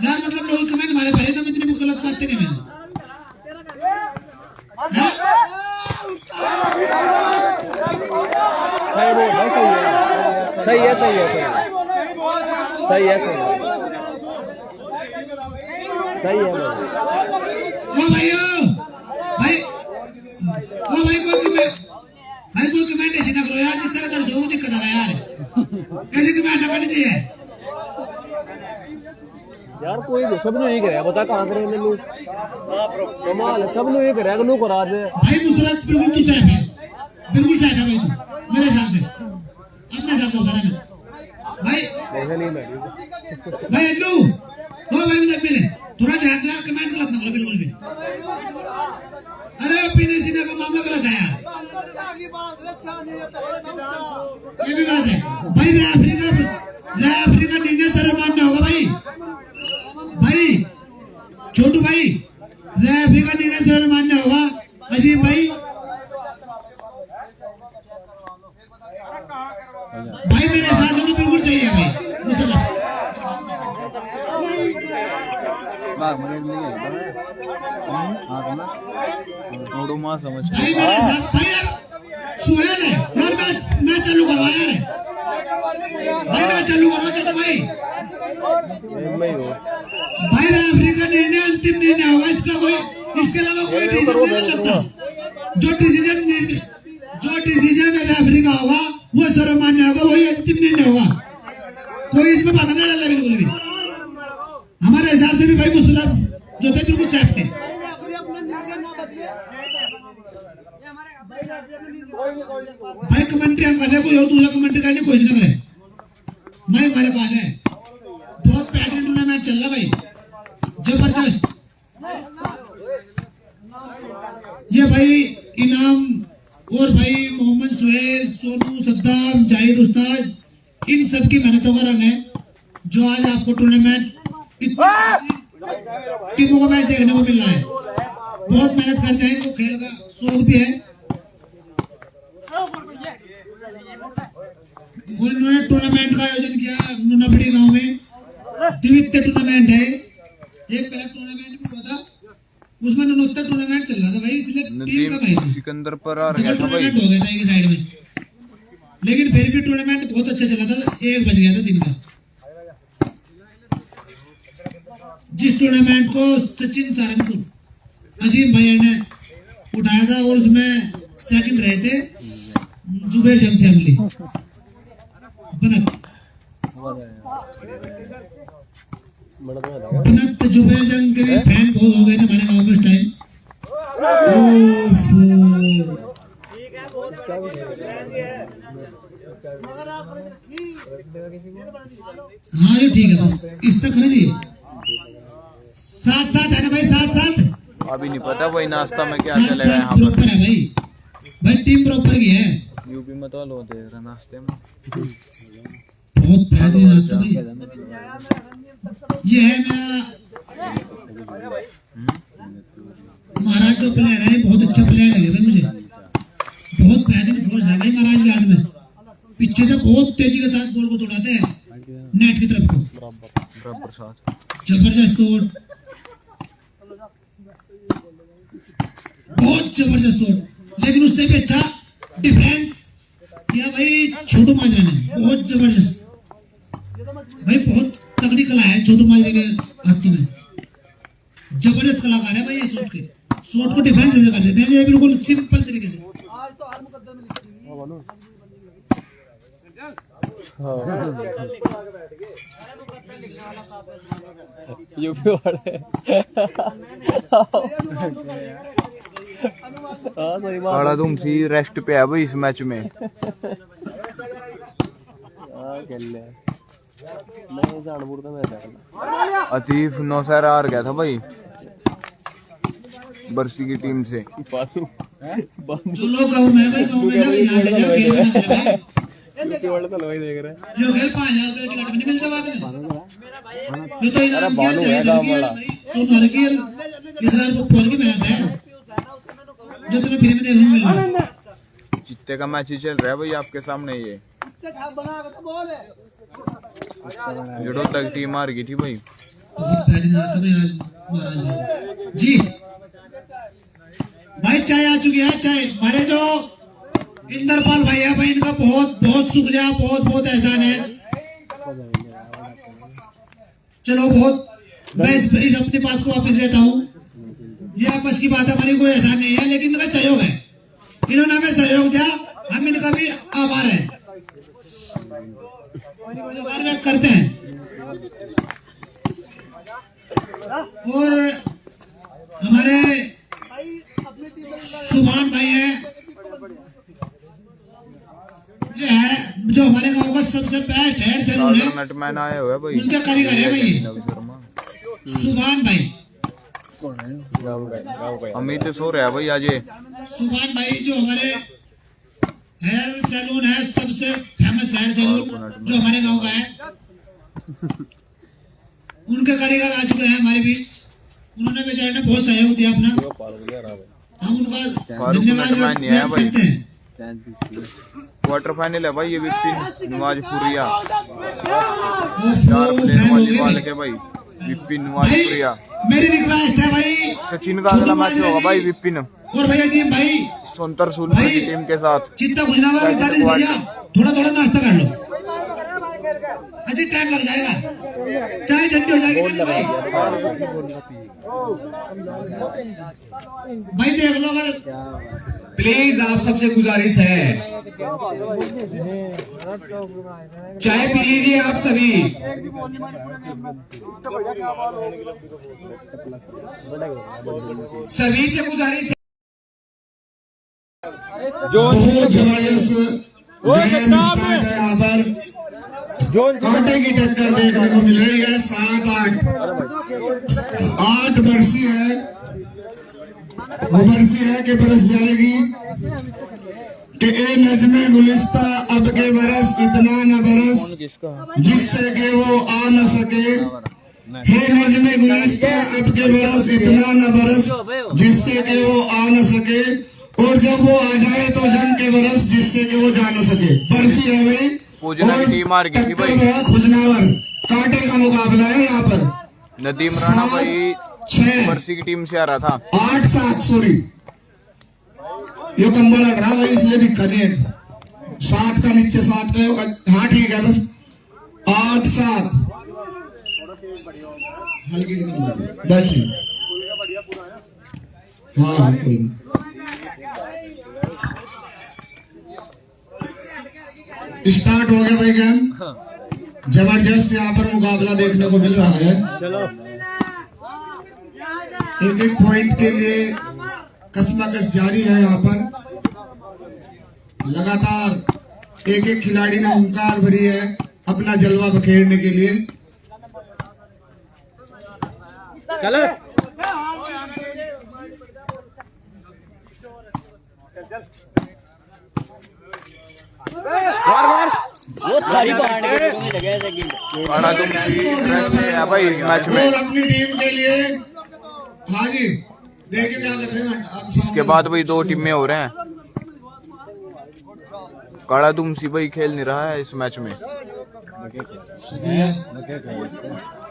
यार, मतलब लोग कमेंट मारे पड़े तो इतनी गलत बातें नहीं। मैंने सही है, सही है, सही है, सही है ओ भाई कोई कमेंट ऐसी ना करो यार जिससे दर्द हो दिक्कत आ रहा है यार। कैसे कमेंट करनी चाहिए यार, कोई सब ने यही कराया, बता कहां करे ने लोग कमाल है, सब ने यही कराया नो करा दे भाई। मुसरत बिल्कुल तू साहब है, बिल्कुल साहब है भाई, तू मेरे हिसाब से अपने हिसाब से बता रहा भाई। भाई अन्नू ओ भाई मुझे मिले थोड़ा ध्यान दे यार, कमेंट गलत ना करो बिल्कुल भी। अरे पीने सीने का मामला गलत है यार, ये भी गलत है भाई। रेफरी का निर्णय सर्वमान्य होगा भाई। भाई छोटू भाई, रेफरी का निर्णय सर्वमान्य होगा। अजीम भाई, भाई मेरे हिसाब से तो बिल्कुल सही है भाई। भाई मेरे हिसाब भाई यार सुहेल है यार, मैं चालू करवा यार भाई, मैं चालू करवा चाहता भाई। भाई रेफरी का निर्णय अंतिम निर्णय होगा, इसका कोई इसके अलावा कोई डिसीजन नहीं ले सकता। जो डिसीजन रेफरी का होगा वो सर्वमान्य होगा, वही अंतिम निर्णय होगा। कोई इसमें बाधा नहीं डालना बिल्कुल भी। हमारे हिसाब से भी भाई मुसरत जो थे बिल्कुल साफ थे। भाई कमेंट्री हम कर रहे हैं, कोई और दूसरा कमेंट्री करने की कोशिश न करे। मैं हमारे पास है, बहुत बेहतरीन टूर्नामेंट चल रहा भाई, जबरदस्त। ये भाई इनाम और भाई मोहम्मद सुहेल, सोनू, सद्दाम, जाहिद उस्ताद, इन सब की मेहनतों का रंग है जो आज आपको टूर्नामेंट टीमों का मैच देखने को मिल रहा है। बहुत मेहनत करते हैं, इनको खेल का शौक भी है। उन्होंने टूर्नामेंट का आयोजन किया नूनाबड़ी गांव में, द्वितीय टूर्नामेंट है। एक पहला टूर्नामेंट भी हुआ था, उसमें 69 टूर्नामेंट चल रहा था भाई, इसलिए टीम का भाई सिकंदर पर आ गया था भाई, टूर्नामेंट हो गया था एक साइड में, लेकिन फिर भी टूर्नामेंट बहुत अच्छा चला था। 1 बज गया था दिन का। जिस टूर्नामेंट को सचिन सारंगपुर अजीम भैया ने उठाया था और उसमें सेकंड रहे थे जुबेर जंग से अमली बनत जुबेर जंग के भी फैन बहुत हो गए थे हमारे गांव में उस टाइम। हाँ ये ठीक है, बस इस तक होना चाहिए। साथ साथ है ना भाई, साथ साथ अभी नहीं पता भाई नाश्ता में क्या साथ चलेगा साथ यहाँ प्रॉपर पर। है भाई, भाई टीम प्रॉपर की है। यूपी में तो लो दे रहा नाश्ते में। बहुत बेहतरीन आता भाई। ये है मेरा महाराज जो प्लेयर है, बहुत अच्छा प्लेयर लगे भाई मुझे, बहुत बेहतरीन फोर्स है भाई महाराज के हाथ में। पीछे से बहुत तेजी के साथ बॉल को दौड़ाते हैं नेट की तरफ को, बराबर साथ जबरदस्त शॉट, बहुत जबरदस्त शॉट। लेकिन उससे भी अच्छा डिफेंस किया भाई छोटू माजरे ने, बहुत जबरदस्त भाई, बहुत तगड़ी कला है छोटू माजरे के हाथों में, जबरदस्त कलाकार है भाई ये शॉट के। शॉट को डिफेंस ऐसे कर देते हैं, ये बिल्कुल सिंपल तरीके से। यूपी वाले काला धुमसी रेस्ट पे है भाई इस मैच में। अतीफ नौशहरा हार गया था भाई बरसी की टीम से। जो लोग गाँव में भाई, गाँव में जाकर यहाँ से जाकर खेल बना के भाई, जो खेल 5,000 रुपए टिकट में नहीं मिलता बाद में। ये तो इनाम किया चाहिए भाई, सोनार की इस बार वो फोन की मेहनत है जो तुम्हें फ्री में देखने को मिल रहा है। चित्ते का मैच ही चल रहा है भाई आपके सामने। ये जड़ों तक टीम हार गई थी भाई। बहुत बेहतरीन आता भाई महाराज जी। भाई चाय आ चुकी है, चाय हमारे जो इंद्रपाल भाई है भाई, इनका बहुत बहुत शुक्रिया, बहुत बहुत एहसान है। चलो बहुत, मैं इस अपनी बात को वापस लेता हूँ। ये आपस की बात है, हमारी कोई एहसान नहीं है, लेकिन इनका सहयोग है। इन्होंने हमें सहयोग दिया, हम इनका भी आभार है, आभार व्यक्त करते हैं। और हमारे सुभान भाई है, ये है जो हमारे गांव का सबसे बेस्ट हेयर सैलून है, नटमैन आए हुए भाई, उनके कारीगर है भाई ये सुभान भाई। अमित सो रहा है भाई आज। सुभान भाई जो हमारे हेयर सैलून है, सबसे फेमस हेयर सैलून जो हमारे गांव का है, उनके कारीगर आ चुके हैं हमारे बीच। उन्होंने बेचारे ने बहुत सहयोग दिया अपना, हम उनका धन्यवाद व्यक्त करते हैं। क्वार्टर फाइनल है भाई ये विपिन नवाजपुरिया, फैन हो गए वाले भाई। के भाई विपिन नवाजपुरिया। मेरी रिक्वेस्ट है भाई, सचिन का अगला मैच होगा भाई विपिन और भैया जी भाई सोनतर सूलपुर की टीम के साथ। जितना गुजरा हुआ रितानिश भैया थोड़ा थोड़ा नाश्ता कर लो, अजी टाइम लग जाएगा, चाय ठंडी हो जाएगी नहीं भाई। भाई देख लो, अगर प्लीज आप सबसे गुजारिश है, चाय पी लीजिए आप सभी। सभी से गुजारिश है। बहुत जबरदस्त गेम स्टार्ट है यहाँ पर। कांटे की टक्कर देखने को मिल रही है। 7-8 बरसी है, वो बरसी है कि बरस जाएगी कि ए नज़्मे गुलिस्ता अब के बरस इतना न बरस जिससे कि वो आ न सके। हे नज़्मे गुलिस्ता अब के बरस इतना न बरस जिससे कि वो आ न सके, और जब वो आ जाए तो जम के बरस जिससे कि वो जा न सके। बरसी है भाई, पूजना की टीम हार गई थी भाई। खुजनावर कांटे का मुकाबला है यहाँ पर। नदीम राणा भाई 6 बरसी की टीम से आ रहा था। 8-7 सॉरी, ये कंबल हट रहा भाई इसलिए दिक्कत है। 7 का नीचे 7 का, हाँ ठीक है बस 8-7 हल्की बस हाँ कोई नहीं। स्टार्ट हो गया भाई गेम। जबरदस्त यहाँ पर मुकाबला देखने को मिल रहा है। एक पॉइंट के लिए कसमकस जारी है यहाँ पर। लगातार एक खिलाड़ी ने हुंकार भरी है अपना जलवा बखेरने के लिए। चलो वो थारी पहाड़ के में लगे ऐसे गेम। काड़ा दुमसी है भाई इस मैच में। और अपनी टीम के लिए हाँ जी देखिए क्या कर रहे हैं आप। इसके बाद भाई 2 टीमें हो रहे हैं। काड़ा दुमसी भाई खेल नहीं रहा है इस मैच में।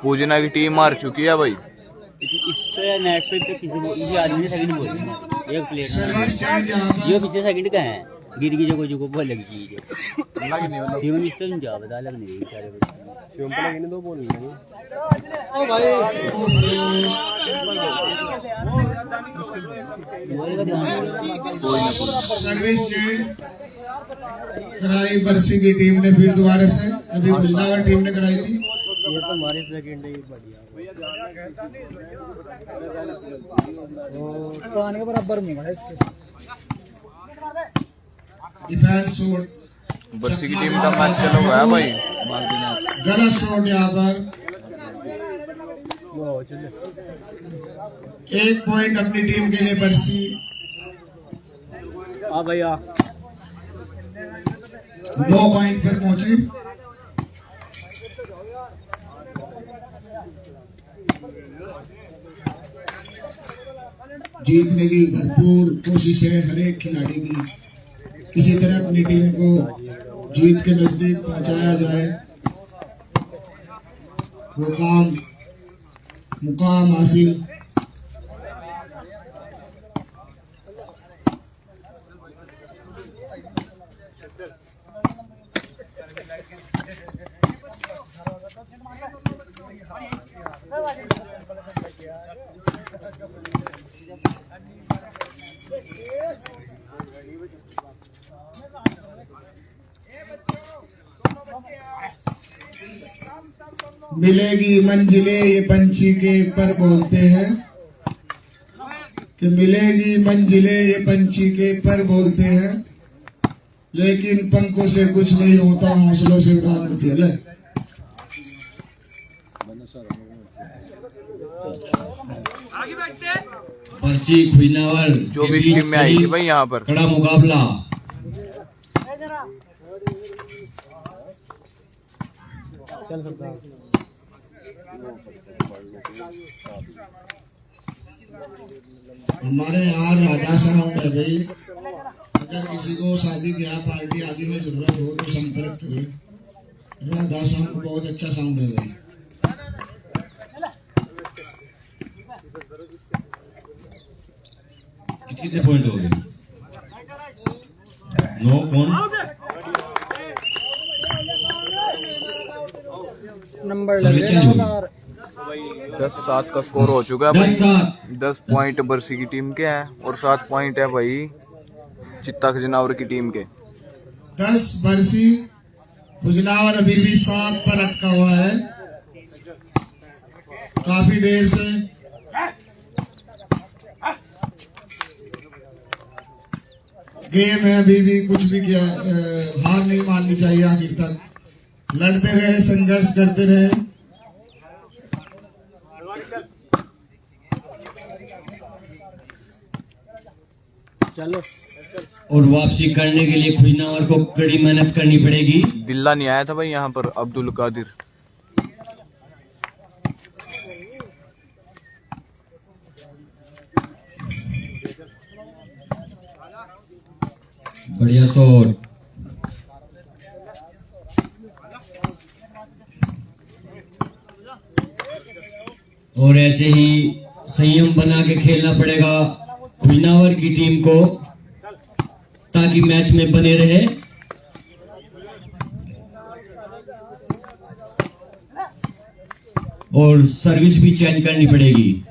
पूजना की टीम हार चुकी है भाई। इस पे नेट पे तो किसी आदमी ने सेकंड बोल दिया। एक प्लेयर सर्विस चेंज यहाँ पर। ये पीछे सेकंड का है। गिर की जो को बहुत लगी चीज है। सीमा मिस तो जा बता लग नहीं रही सारे शिवम पे लगे 2 बॉल लगे। बोल का ध्यान सर्विस चेंज कराई बरसी की टीम ने फिर दोबारा से। अभी खुजनावर टीम ने कराई थी। ये तो हमारे सेकंड ही बढ़िया तो आने के बराबर में है इसके। डिफेंस शॉट, बरसी की टीम का मैच चल रहा है भाई। गलत शॉट यहाँ पर। 1 पॉइंट अपनी टीम के लिए बरसी। हाँ भैया 9 पॉइंट पर पहुंची। जीतने की भरपूर कोशिश है हर एक खिलाड़ी की। किसी तरह अपनी टीम को जीत के नजदीक पहुंचाया जाए, वो मुकाम हासिल। मिलेगी मंजिलें ये पंछी के पर बोलते हैं कि मिलेगी मंजिलें ये पंछी के पर बोलते हैं, लेकिन पंखों से कुछ नहीं होता, हौसलों से उड़ान होती है। पर्ची खुजनावर जो भी टीम में आएगी भाई यहाँ पर कड़ा मुकाबला। चल सकता है। हमारे यहाँ राधा साउंड है भाई। अगर किसी को शादी ब्याह पार्टी आदि में जरूरत हो तो संपर्क करें। राधा साउंड बहुत अच्छा साउंड है भाई। कितने पॉइंट हो गए? 9 कौन? नंबर सर्विस लगे चेंज हो गई। 10-7 का स्कोर हो चुका है भाई। 10-7 10 पॉइंट बरसी की टीम के हैं और 7 पॉइंट है भाई चित्ता खजनावर की टीम के। 10 बरसी, खुजनावर अभी भी 7 पर अटका हुआ है काफी देर से। गेम है, अभी भी कुछ भी किया हार नहीं माननी चाहिए, आखिर तक लड़ते रहे, संघर्ष करते रहे। चलो और वापसी करने के लिए खुजनावर को कड़ी मेहनत करनी पड़ेगी। दिल्ला नहीं आया था भाई यहाँ पर अब्दुल कादिर। बढ़िया शॉट। और ऐसे ही संयम बना के खेलना पड़ेगा खुजनावर की टीम को ताकि मैच में बने रहे। और सर्विस भी चेंज करनी पड़ेगी।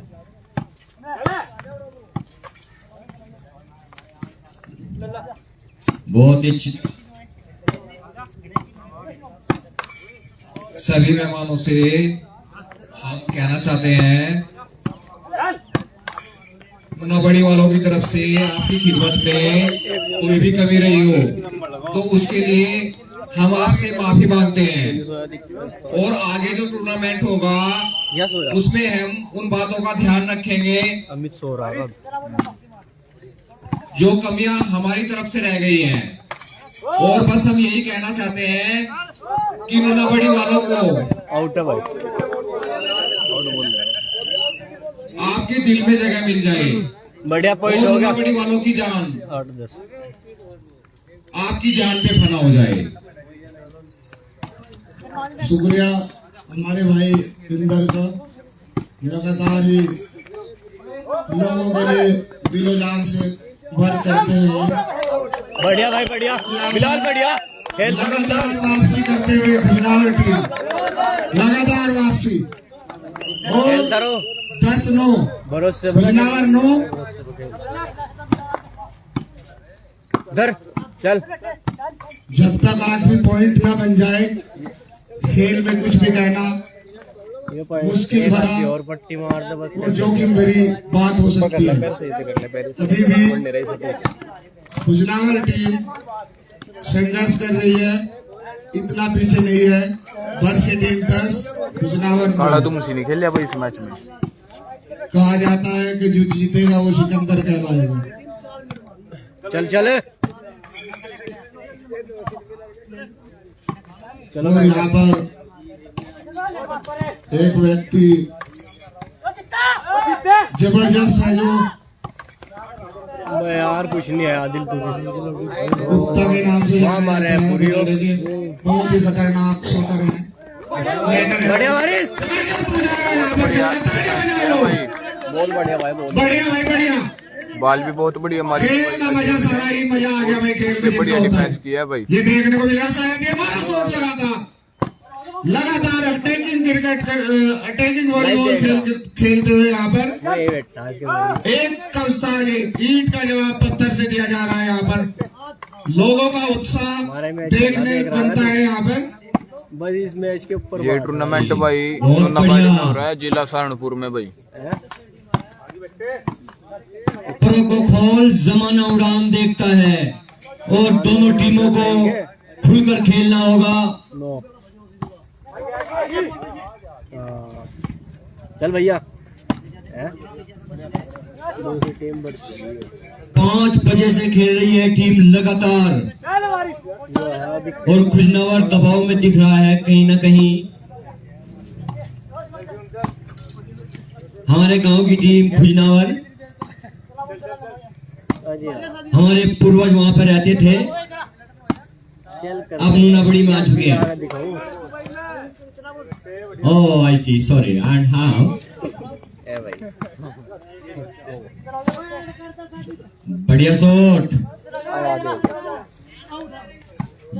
बहुत अच्छी। सभी मेहमानों से हम कहना चाहते हैं, मुन्नाबड़ी वालों की तरफ से आपकी खिदमत में कोई भी कमी रही हो तो उसके लिए हम आपसे माफी मांगते हैं। और आगे जो टूर्नामेंट होगा उसमें हम उन बातों का ध्यान रखेंगे अमित सो रहा जो कमियां हमारी तरफ से रह गई हैं। और बस हम यही कहना चाहते हैं कि मुन्नाबड़ी वालों को आउट है भाई, आपके दिल में जगह मिल जाए। बढ़िया पॉइंट और हो गया। मुन्नाबड़ी वालों की जान 8-10 आपकी जान पे फना हो जाए। शुक्रिया हमारे भाई इंदर का, लगातार ही लोगों के लिए दिलो जान से वर्क करते हैं। बढ़िया भाई, बढ़िया बिलाल, बढ़िया खेल। लगातार वापसी करते हुए खुजनावर टीम लगातार वापसी। और 10-9 भरोसे खुजनावर 9। धर चल। जब तक आखिरी पॉइंट ना बन जाए खेल में कुछ भी कहना मुश्किल भरा और पट्टी मार दे बस। और जोखिम भरी बात हो सकती है। सही से कर ले पैर से। अभी भी नहीं रही सके। खुजनावर टीम संघर्ष कर रही है, इतना पीछे नहीं है। वर्षी टीम 10 खुजनावर 9। काला तुमसी नहीं खेल भाई इस मैच में। कहा जाता है कि जो जीतेगा वो सिकंदर कहलाएगा। चल चल चलो। और यहाँ पर एक व्यक्ति जबरदस्त है जो यार कुछ नहीं है आदिल तू। गुप्ता के नाम से जाना जाता है। बड़े के बहुत ही खतरनाक शॉटर है। बढ़िया बारिश। बहुत बढ़िया भाई, बहुत बढ़िया भाई, बढ़िया। बाल भी बहुत बढ़िया हमारी। खेल का मजा सारा ही मजा आ गया भाई। खेल में बढ़िया जितना होता डिफेंस है किया भाई। ये देखने को मिल रहा। शायद ये हमारा शॉट लगा था। लगातार अटैकिंग क्रिकेट अटैकिंग वॉलीबॉल खेलते हुए यहाँ पर एक कप्तान ईंट का जवाब पत्थर से दिया जा रहा है। यहाँ पर लोगों का उत्साह देखने बनता है। यहाँ पर बस इस मैच के ऊपर ये टूर्नामेंट भाई बहुत नवाड़ी में बढ़िया। हो रहा है जिला सहारनपुर में भाई। प्रोटोकॉल जमाना उड़ान देखता है और दोनों टीमों को खुलकर खेलना होगा। चल भैया। 5 बजे से खेल रही है टीम लगातार और खुजनावर दबाव में दिख रहा है कहीं ना कहीं। हमारे गांव की टीम खुजनावर, हमारे पूर्वज वहां पर रहते थे, अब मुन्नाबड़ी में आ चुके हैं। ओह आई सी, सॉरी। एंड हाँ बढ़िया शॉट।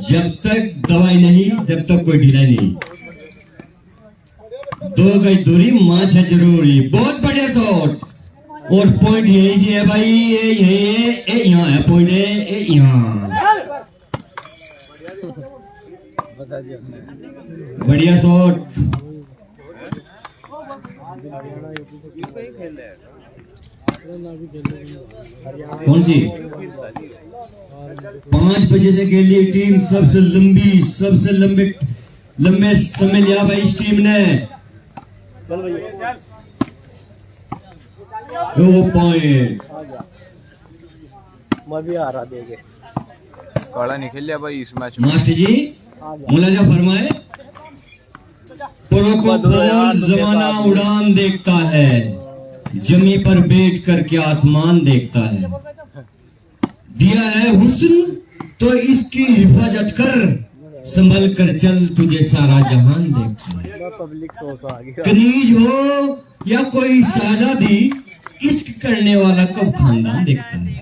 जब तक दवाई नहीं, जब तक कोई ढिलाई नहीं। 2 गज दूरी माच है जरूरी। बहुत बढ़िया शॉट। और पॉइंट यही से है भाई। ये यहाँ है पॉइंट। ये यहाँ बढ़िया शॉट। कौन सी? 5 बजे से खेली टीम, सबसे लंबे समय लिया भाई इस टीम ने। 2 पॉइंट। मैं भी आ रहा देखे। काला नहीं खेल लिया भाई इस मैच में। मास्टर जी मुलाजा फरमाए। प्रोटोकॉल जमाना उड़ान देखता है, जमी पर बैठ कर के आसमान देखता है। दिया है हुस्न तो इसकी हिफाजत कर, संभल कर चल तुझे सारा जहान देखता है। पब्लिक सोच आ गई। कनीज हो या कोई शहजादी, इश्क करने वाला कब खानदान देखता है।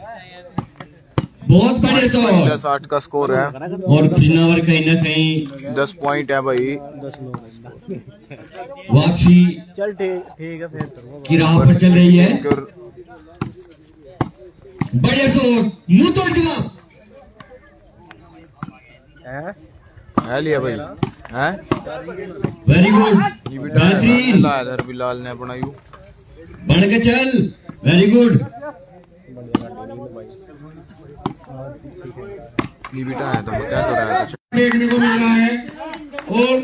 बहुत बड़े शॉट। 60 का स्कोर है और खुशनावर कहीं ना कहीं 10 पॉइंट है भाई। वापसी चल ठीक है फिर की राह पर चल रही है। बड़े शॉट, मुंह तोड़ जवाब। है लिया भाई हैं। वेरी गुड, ये भी बेहतरीन। इधर बिलाल ने अपना यू बढ़ के चल, वेरी गुड। ये भी है तो क्या कर रहा है देखने को मिल रहा है। और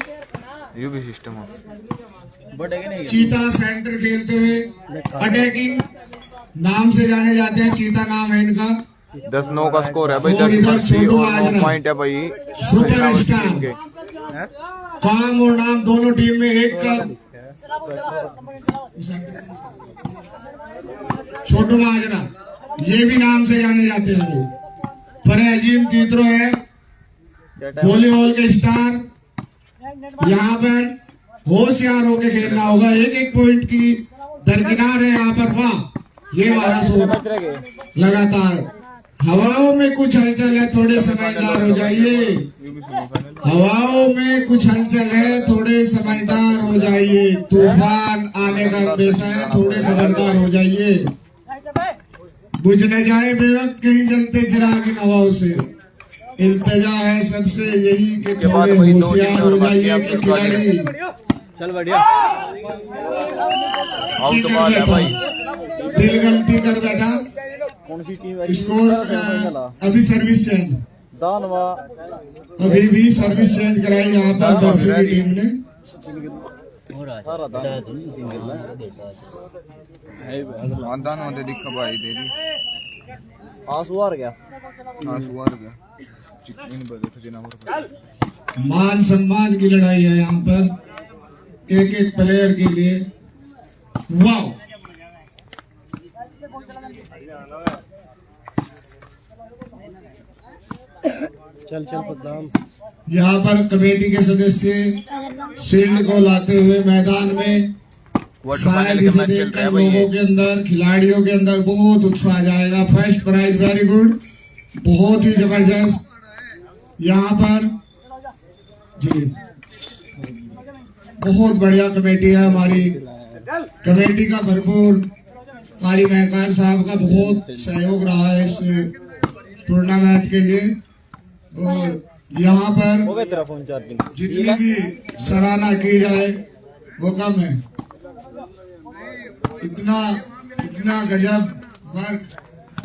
यू भी सिस्टम है। चीता सेंटर खेलते हुए अटैकिंग नाम से जाने जाते हैं, चीता नाम है इनका। 10-9 का स्कोर है भाई। और 10 इधर छोटू और 9 माजरा। पॉइंट है भाई। सुपरस्टार। काम और नाम दोनों टीम में एक का। छोटू माजरा ये भी नाम से जाने जाते हैं लोग। फरहजीम तीतरो है वॉलीबॉल के स्टार। यहाँ पर होशियार होके खेलना होगा। एक पॉइंट की दरकिनार है यहाँ पर। वाह, ये हमारा शॉट लगातार। हवाओं में कुछ हलचल है, थोड़े समझदार हो जाइए। हवाओं में कुछ हलचल है, थोड़े समझदार हो जाइए। तूफान आने का अंदेशा है, थोड़े खबरदार हो जाइए। बुझ न जाए बेवक्त कहीं जलते चिराग इन हवाओं से। इल्तिजा है सबसे यही कि थोड़े होशियार हो जाइए कि खिलाड़ी चल बढ़िया। गलती कर बैठा, दिल गलती कर बैठा। कौन सी टीम? स्कोर अभी सर्विस चेंज, दानवा अभी भी सर्विस चेंज कराई यहाँ पर बरसी की टीम ने। दान होते दिखा भाई दे दी। आंसू आ गया। आंसू आ गया। चिकन बदे थे नंबर। मान सम्मान की लड़ाई है यहाँ पर एक प्लेयर के लिए। वाह, चल सद्दाम। यहाँ पर कमेटी के सदस्य शील्ड को लाते हुए मैदान में। शायद इसे देखकर लोगों के अंदर, खिलाड़ियों के अंदर बहुत उत्साह जाएगा। फर्स्ट प्राइज वेरी गुड, बहुत ही जबरदस्त। यहाँ पर जी बहुत बढ़िया कमेटी है हमारी। कमेटी का भरपूर कारी महकार साहब का बहुत सहयोग रहा है इस टूर्नामेंट के लिए। और यहाँ पर जितनी भी सराहना की जाए वो कम है। इतना गजब वर्क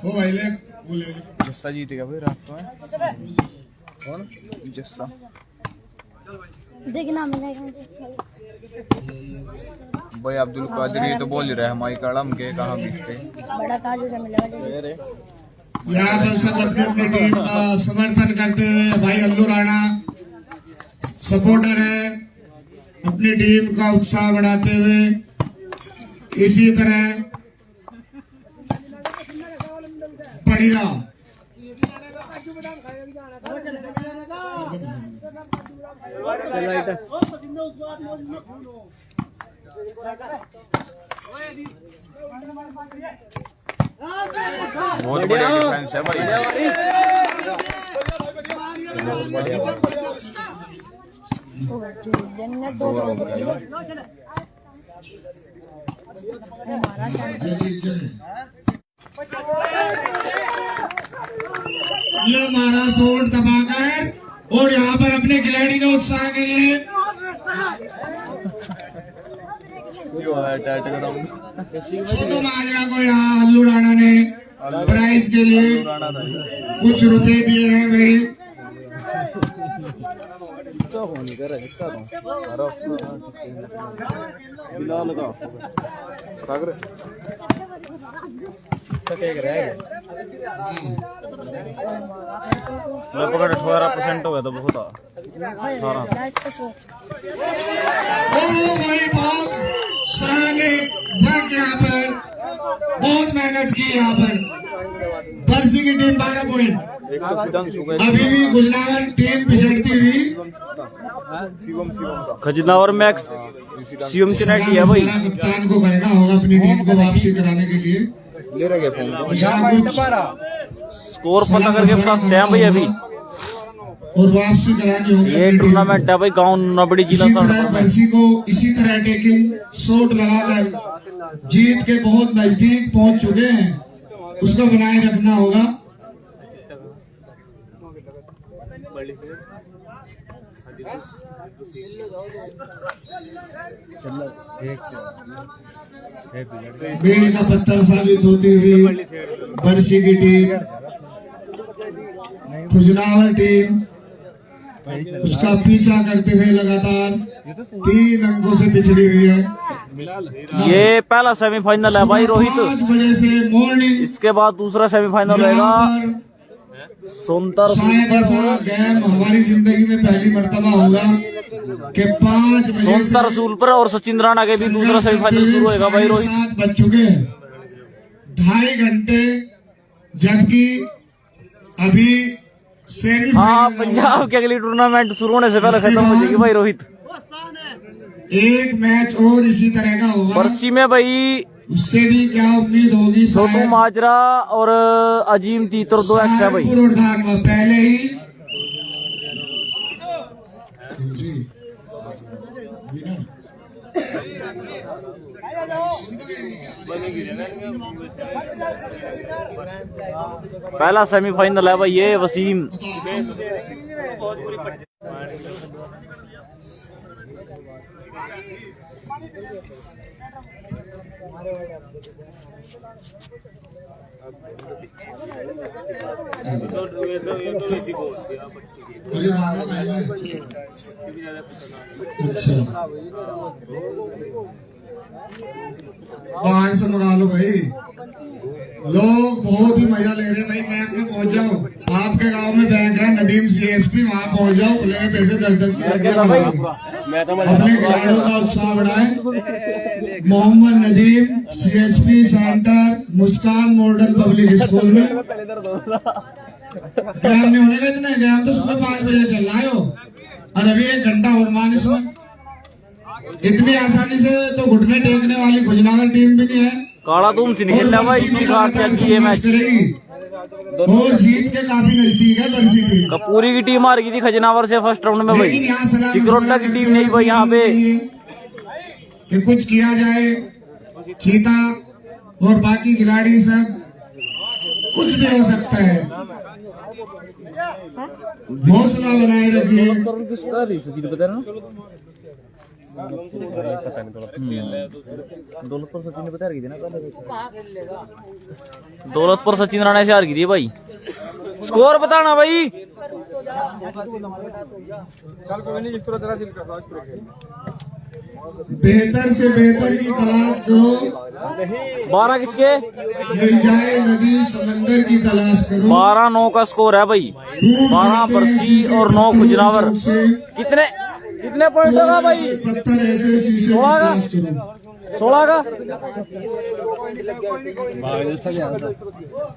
हो भाई। ले वो ले ले। जस्सा जीतेगा भाई रात को है। कौन? जस्सा देखना मिलेगा भाई। अब्दुल कादिर ये तो बोल ही रहा है हमारी कड़म के कहाँ बिकते। बड़ा काजू से मिलेगा। यहाँ पर सब अपने अपने टीम का समर्थन करते हुए, भाई अल्लू राणा सपोर्टर है, अपनी टीम का उत्साह बढ़ाते हुए इसी तरह बढ़िया बहुत बढ़िया डिफेंस है भाई। ये हमारा शॉट दबाकर और यहाँ पर अपने खिलाड़ी के उत्साह के लिए छोटू माजरा को यहाँ अल्लू राणा ने प्राइज के लिए कुछ रुपए दिए हैं भाई। लगभग 18% हो गया तो बहुत भाई बहुत सराहनीय वर्क यहाँ पर, बहुत मेहनत की यहाँ पर। बरसी की टीम 12 पॉइंट। अभी भी गुजरावर टीम पिछड़ती हुई। खजनावर मैक्स सीएम चैनल है भाई। कप्तान को करना होगा अपनी टीम को वापसी कराने के लिए। स्कोर पता करके बताते हैं भाई अभी। और वापसी करानी होगी। ये टूर्नामेंट है भाई गांव नबड़ी जिला बरसी को इसी तरह टेकिंग शॉट लगाकर जीत के बहुत नजदीक पहुंच चुके हैं, उसको बनाए रखना होगा। बेल का पत्थर साबित होती हुई बरसी की टीम, खुजनावर टीम उसका पीछा करते हुए लगातार 3 अंकों से पिछड़ी हुई है। ये पहला सेमीफाइनल है भाई रोहित। 5 बजे से मॉर्निंग, इसके बाद दूसरा सेमीफाइनल रहेगा शायद ऐसा गेम हमारी जिंदगी में पहली मर्तबा होगा कि 5 बजे सोनता रसूल पर और सचिन राणा के भी दूसरा सेमीफाइनल शुरू होगा भाई रोहित। 7 बज चुके हैं, 2.5 घंटे, जबकि अभी हाँ पंजाब की अगली टूर्नामेंट शुरू होने से पहले खत्म हो जाएगी भाई रोहित। एक मैच और इसी तरह का होगा बरसी में भाई। उससे भी क्या उम्मीद होगी? छोटू माजरा और अजीम तीतर 2 एक्स है भाई। पहले ही जी पहला सेमीफाइनल है भाई ये वसीम। अच्छा बाहर से मंगा लो भाई, लोग बहुत ही मजा ले रहे हैं भाई। मैप में पहुंच जाओ, आपके गांव में बैंक है नदीम CSP, वहां पहुंच जाओ, खुले पैसे 10-10 की अपने खिलाड़ियों का उत्साह बढ़ाएं। मोहम्मद नदीम CSP सेंटर मुस्कान मॉडल पब्लिक स्कूल में गेम नहीं होने का इतना गेम तो सुबह 5 बजे चल रहा है और अभी 1 घंटा और मान इसमें इतनी आसानी से तो घुटने टेकने वाली खुजनावर टीम भी नहीं है। काला तुम से निकल रहा भाई करेगी और जीत के काफी नजदीक है बरसी टीम। कपूरी की टीम हार गई थी खजनावर से फर्स्ट राउंड में भाई। चिकरोटा की टीम नहीं भाई यहाँ पे कि कुछ किया जाए। चीता और बाकी खिलाड़ी सब कुछ भी हो सकता है, हौसला बनाए रखिए। दौलतपुर सचिन राणा से हार गई थी भाई। स्कोर बताना भाई। बेहतर से बेहतर की तलाश करो, 12 किसके मिल जाए नदी समंदर की तलाश करो। 12-9 का स्कोर है भाई। 12 बरसी और 9 खुजनावर। कितने पॉइंट होगा भाई? पत्थर ऐसे शीशे की तलाश करो। 16 का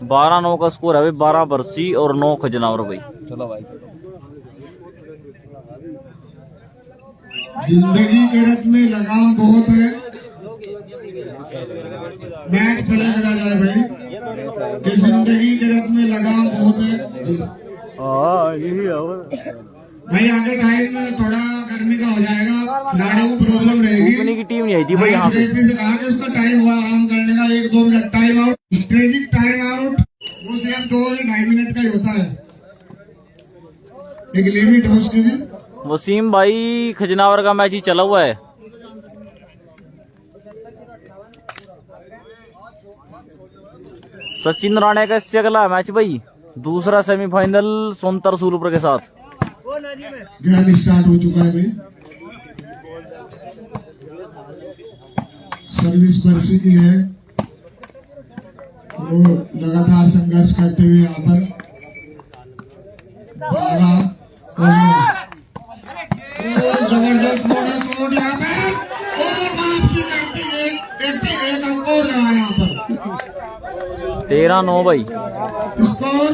12-9 का स्कोर है भाई। 12 बरसी और 9 खजनावर भाई। चलो भाई जिंदगी के रथ में लगाम बहुत है, मैच पलट करा जाए भाई कि जिंदगी के रथ में लगाम बहुत है भाई। आगे टाइम थोड़ा गर्मी का हो जाएगा, खिलाड़ियों को प्रॉब्लम रहेगी। की टीम नहीं आई थी भाई यहाँ पे। रेफरी से कहा कि उसका टाइम हुआ आराम करने का, 1-2 minute time out. Strategic time out वो सिर्फ 2-2.5 मिनट का ही होता है, एक लिमिट है उसकी भी। वसीम भाई खजनावर का मैच ही चला हुआ है। सचिन राणे का इससे अगला मैच भाई, दूसरा सेमीफाइनल सोनतर सूरपुर के साथ। गेम स्टार्ट हो चुका है भाई। सर्विस बरसी की है और लगातार संघर्ष करते हुए यहाँ पर 12 और जबरदस्त मोड़ा शॉट यहाँ पर और वापसी करती है, एक अंक और लगा यहाँ पर। 13-9 भाई स्कोर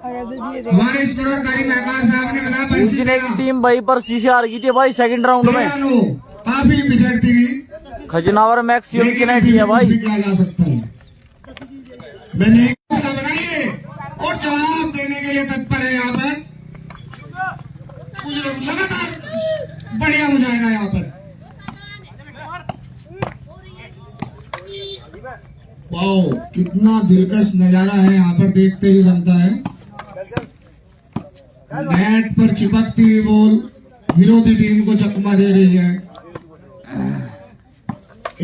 हमारे स्कोरकारी महकार साहब ने बताया बरसी की टीम भाई परसी से हार गई थी भाई सेकंड राउंड में। 13-9 काफी पिछड़ती हुई, खजनावर मैक्सिमम की नहीं है भाई। किया जा सकता है। मैंने एक हौसला बनाइए और जवाब देने के लिए तत्पर है यहाँ पर कुछ लोग लगातार बढ़िया मुजाहिदा यहाँ पर। वाओ, कितना दिलकश नजारा है यहाँ पर, देखते ही बनता है। नेट पर चिपकती हुई बॉल विरोधी टीम को चकमा दे रही है।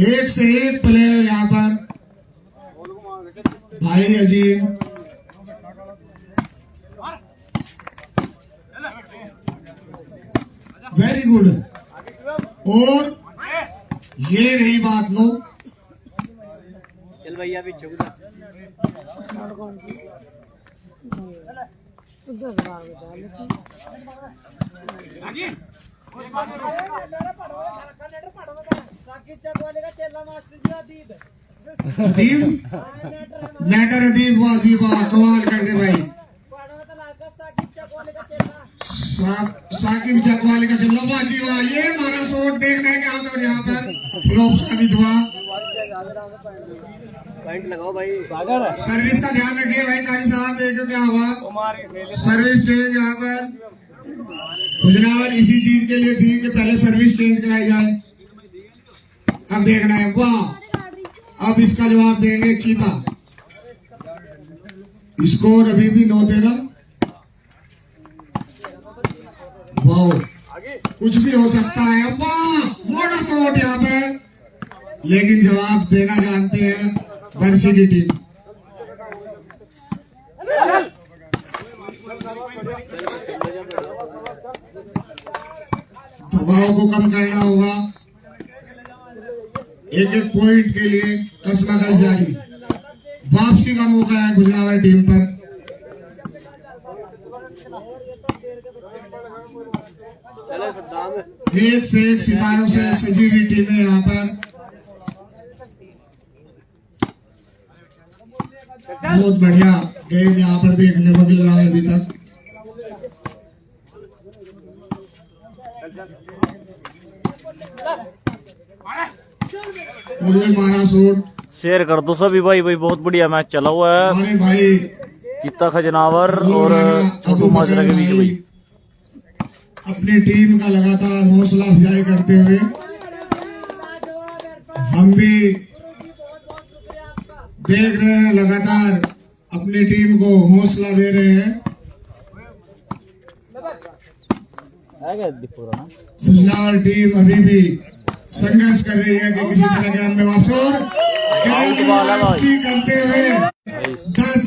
एक से एक प्लेयर यहाँ पर, भाई अजीम वेरी गुड। और ये रही बात, लो चल भैया पीछे अदीब नेटर अदीब, वाह जी वाह, कमाल कर दे भाई। साकिब चकवाले का चल, वाह जी वाह, ये हमारा शॉट देखने के आते और यहाँ पर फ्लॉप साबित हुआ। लगाओ भाई। सर्विस का ध्यान रखिए भाई कारी साहब, देखो क्या हुआ, सर्विस चेंज यहाँ पर। खुजनावर इसी चीज के लिए थी कि पहले सर्विस चेंज कराई जाए। अब देखना है, वाह, अब इसका जवाब देंगे चीता। स्कोर अभी भी 9-13। वाह, कुछ भी हो सकता है। वाह, मोटा शॉट यहाँ पर, लेकिन जवाब देना जानते हैं बरसी की टीम। दबाव को कम करना होगा, एक एक पॉइंट के लिए कसमकस जारी। वापसी का मौका है खुजनावर टीम पर। एक से एक सितारों से सजी हुई टीमें यहाँ पर, बहुत बढ़िया गेम यहाँ पर देखने को मिल रहा है अभी तक। मुझे मारा शॉट शेयर कर दो सभी भाई, बहुत बढ़िया मैच चला हुआ है हमारे भाई चित्ता खजनावर और छोटू माजरा के बीच भाई। अपनी टीम का लगातार हौसला अफजाई करते हुए हम भी देख रहे हैं, लगातार अपनी टीम को हौसला दे रहे हैं। खुजनावर टीम अभी भी संघर्ष कर रही है कि किसी तरह के में वापसी करते हुए 10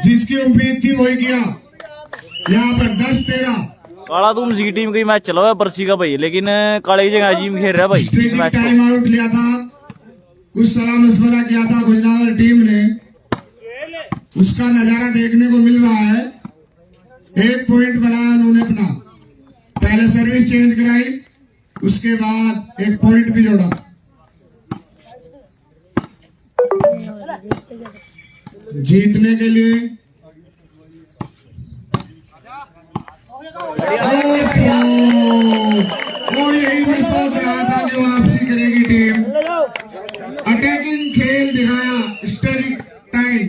जिसकी उम्मीद थी वही किया। यहाँ पर 10-13 काला तुमसी की टीम का मैच चला हुआ है बरसी का भाई, लेकिन काले की जगह अजीम खेल रहा है भाई। टाइम आउट लिया था, कुछ सलाह मशवरा किया था खुजनावर टीम ने, उसका नजारा देखने को मिल रहा है। एक पॉइंट बनाया उन्होंने अपना, पहले सर्विस चेंज कराई, उसके बाद एक पॉइंट भी जोड़ा। जीतने के लिए और यही मैं सोच रहा था कि वापसी करेगी टीम। अटैकिंग खेल दिखाया, स्ट्रेटेजिक टाइम।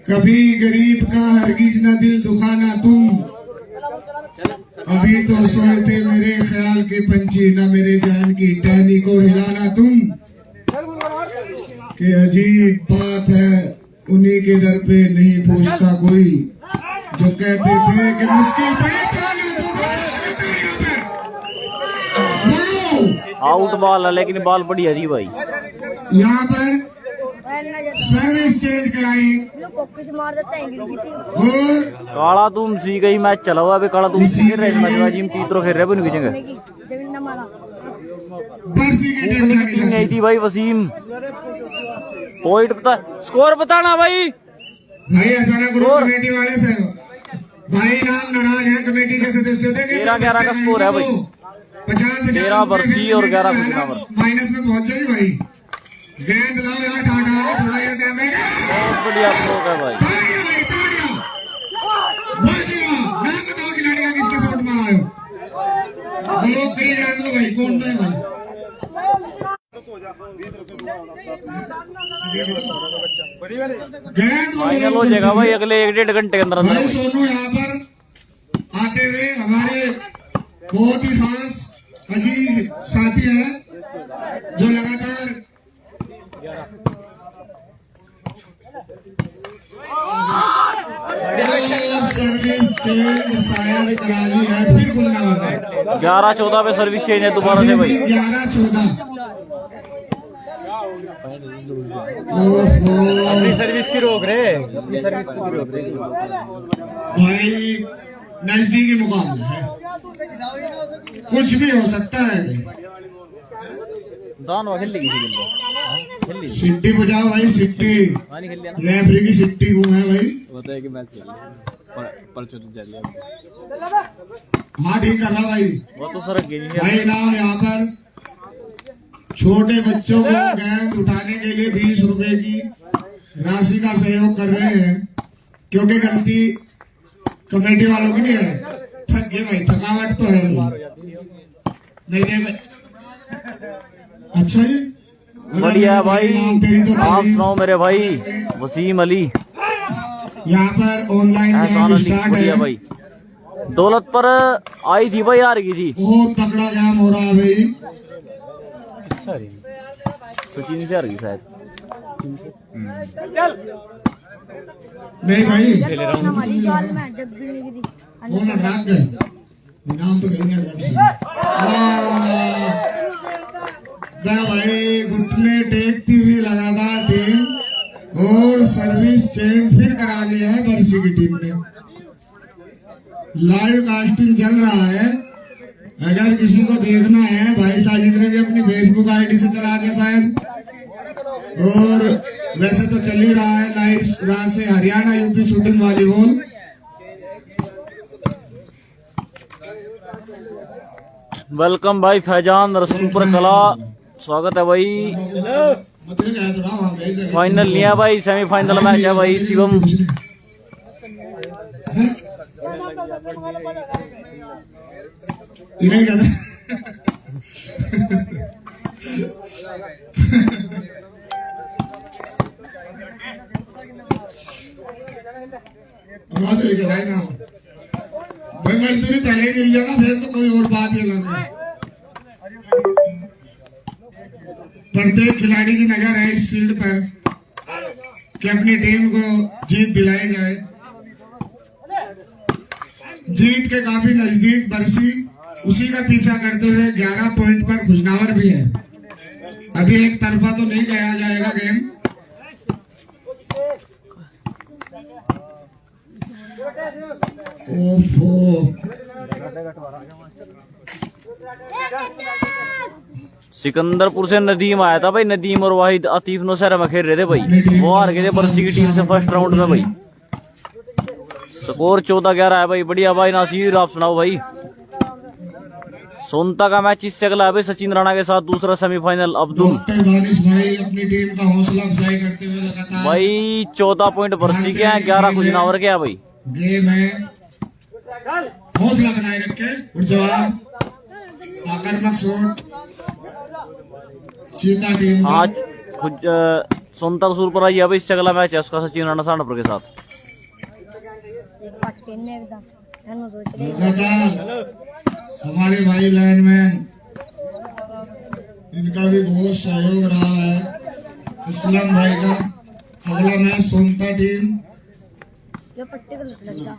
कभी गरीब का हरगिज न दिल दुखाना तुम, अभी तो सोए थे मेरे ख्याल के पंछी, न मेरे जान की टहनी को हिलाना तुम। कि अजीब बात है, उन्हीं के दर पे नहीं पूछता कोई, जो कहते थे कि मुश्किल पड़े तो ना तो आउट बॉल है, लेकिन बॉल बढ़िया थी भाई। यहाँ पर ना जाता सर्विस चेंज कराई लोग फोकस मार देता है गिर थी और काला तुमसी का ही मैच चला हुआ अभी। काला तुमसी खेल रहे हैं मैच जिम तीसरो खेल रहे बन जगह जमीन ना मारा बरसी की टीम जाके नहीं जाती थी भाई वसीम। पॉइंट बता, स्कोर बताना भाई। भाई अचानक ग्रुप कमेटी वाले से भाई नाम नाराज है कमेटी के सदस्यों थे कि 13-11 का स्कोर है भाई। 50 13 बरसी और 11 खुशनावर। माइनस में पहुंच जाएगी भाई। गेंद लाओ यार ठाठा के थोड़ा ही टाइम रहेगा। बहुत बढ़िया स्ट्रोक है भाई। ताड़ियां बाजीराव नाम बताओ खिलाड़ी का किसके शॉट मारा है। ब्लॉक करी जान दो भाई कौन था भाई। गेंद फाइनल हो जाएगा भाई अगले 1-1.5 घंटे के अंदर अंदर भाई भाई। सोनू यहाँ पर आते हुए हमारे बहुत ही खास अजीज साथी हैं जो लगातार सर्विस चेंज शायद करा ली है फिर खुलना होगा 11-14 पे सर्विस चेंज है दोबारा से भाई। 11-14 अपनी सर्विस की रोक रहे, अपनी सर्विस को भी रोक रहे। भाई नजदीकी मुकाबला है कुछ भी हो सकता है। दान खेल ली किसी दिन सिट्टी बजाओ भाई सिट्टी खेल लिया रेफरी की सिट्टी हूँ है भाई। होता है कि मैच परचो तो चल हाँ ठीक कर रहा भाई। वो तो सरक गई है भाई नाम यहाँ पर छोटे बच्चों को गेंद उठाने के लिए 20 रुपए की राशि का सहयोग कर रहे हैं क्योंकि गलती कमेटी वालों की नहीं है। थक गए भाई थकावट तो है नहीं देगा। अच्छा जी बढ़िया भाई। नाम तेरी तो आप तारीफ। सुनाओ मेरे भाई वसीम अली यहाँ पर ऑनलाइन एहसान गेम अली स्टार्ट बढ़िया है। भाई। दौलत पर आई थी भाई हार गई थी। बहुत तगड़ा गेम हो रहा है भाई। सचिन से हार गई शायद। नहीं भाई हमारी जाल में जब भी लगी थी कौन ड्राग गए नाम तो कहीं गया भाई। घुटने टेकती हुई लगातार टीम और सर्विस चेंज फिर करा लिया है बरसी की टीम ने। लाइव कास्टिंग चल रहा है अगर किसी को देखना है भाई साजिद ने भी अपनी फेसबुक आईडी से चला दिया शायद। और वैसे तो चल ही रहा है लाइव रात से Haryana UP shooting volleyball. Welcome भाई फैजान रसूलपुर कला स्वागत है भाई। फाइनल लिया भाई सेमीफाइनल मैच है भाई शिवम। इन्हें कहते ना भाई मजदूरी पहले ही मिल जाना फिर तो कोई और बात ही अलग है। प्रत्येक खिलाड़ी की नजर है इस फील्ड पर कि अपनी टीम को जीत दिलाई जाए। जीत के काफी नजदीक बरसी उसी का पीछा करते हुए 11 पॉइंट पर खुजनावर भी है। अभी एक तरफा तो नहीं गया जाएगा गेम। ओफो सिकंदरपुर से नदीम आया था भाई। नदीम और वाहिद आतिफ नौशहरा में खेल रहे थे भाई। वो हार गए थे बरसी की टीम से फर्स्ट राउंड में भाई। स्कोर 14-11 है भाई। बढ़िया भाई नासिर आप सुनाओ भाई। सोनता का मैच इससे अगला है भाई सचिन राणा के साथ दूसरा सेमीफाइनल अब्दुल। डॉक्टर दानिश भाई अपनी टीम का हौसला अफजाई करते हुए लगातार भाई 14 पॉइंट बरसी के हैं 11 खुजनावर के हैं भाई। गेम है हौसला बनाए रखे और जवाब आक्रामक शॉट चीता टीम का। आज सोनता रसूलपुर आई है भाई। इससे अगला मैच है उसका सचिन राणा सानपुर के साथ। एक पट्टी में एकदम है ना सोच रहे लगातार हमारे भाई लाइनमैन इनका भी बहुत सहयोग रहा है। इस्लाम भाई का अगला मैच सोनता टीम जो पट्टी को लगता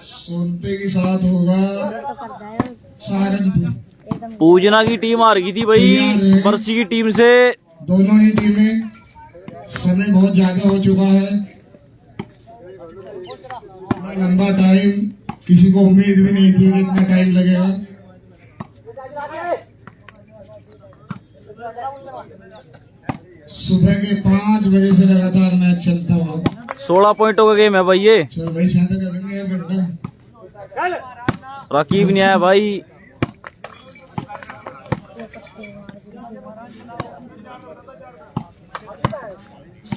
सोनते के साथ होगा तो करता है सहारनपुर। एकदम पूजना की टीम हार गई थी भाई बरसी की टीम से। दोनों ही टीमें समय बहुत ज्यादा हो चुका है, इतना लंबा टाइम किसी को उम्मीद भी नहीं थी कि इतना टाइम लगेगा। सुबह के 5 बजे से लगातार मैच चलता हुआ। 16 पॉइंटों का गेम है भाई ये। चल भाई शादी कर देंगे 1 घंटा। रकीब नहीं आया भाई।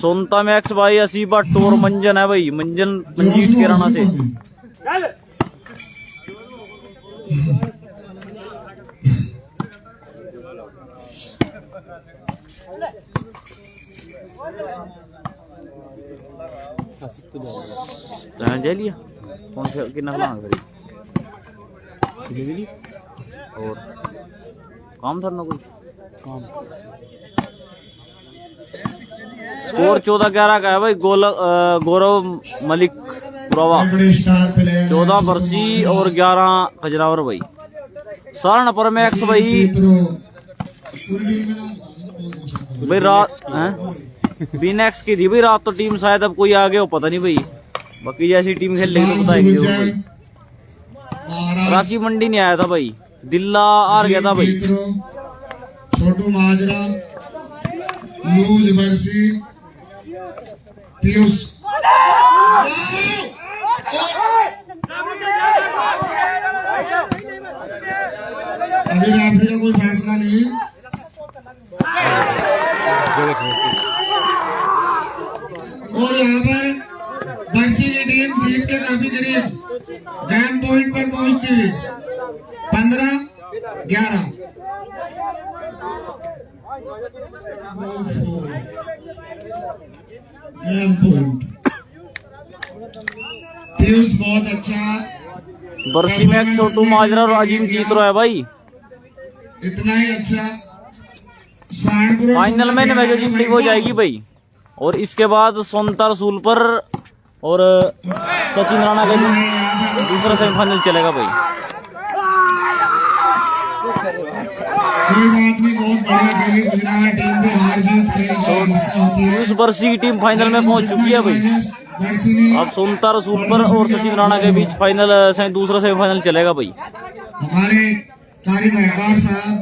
सोनता मैक्स भाई, असीबा टोर मंजन है भाई, मंजन मंजीत किराना से। जा लिया कौन से कितना खिलाना करी और काम था ना कोई काम। स्कोर 14-11 का है भाई। गौरव मलिक पुरावा 14 बरसी और 11 खजरावर भाई। सारण पर मैक्स भाई रात बीनेक्स की थी भाई रात तो टीम, शायद अब कोई आगे हो पता नहीं भाई, बाकी जैसी टीम खेल लेगी तो बताएंगे भाई। रांची मंडी नहीं आया था भाई, दिल्ला हार गया था भाई। छोटू माजरा, लूज बरसी, पीयूष अभी रेफरी का कोई फैसला नहीं। और यहाँ पर बरसी की टीम जीत के काफी करीब गेम पॉइंट पर पहुंचती हुई 15-11। गेम पॉइंट पीयूष बहुत अच्छा। बरसी में छोटू माजरा और अजीम जीत रहा है भाई। इतना ही अच्छा फाइनल में मैच हो जाएगी भाई। और इसके बाद सोनता रसूल पर और सचिन राणा का दूसरा सेमीफाइनल चलेगा भाई। कोई बात नहीं, बहुत बढ़िया खेली गुजरात टीम पे, हार जीत खेल का हिस्सा होती है। उस बरसी की टीम फाइनल में पहुंच चुकी है भाई। अब सोनता रसूल पर और सचिन राणा के बीच फाइनल दूसरा सेमीफाइनल चलेगा भाई। हमारे कारी महकार साहब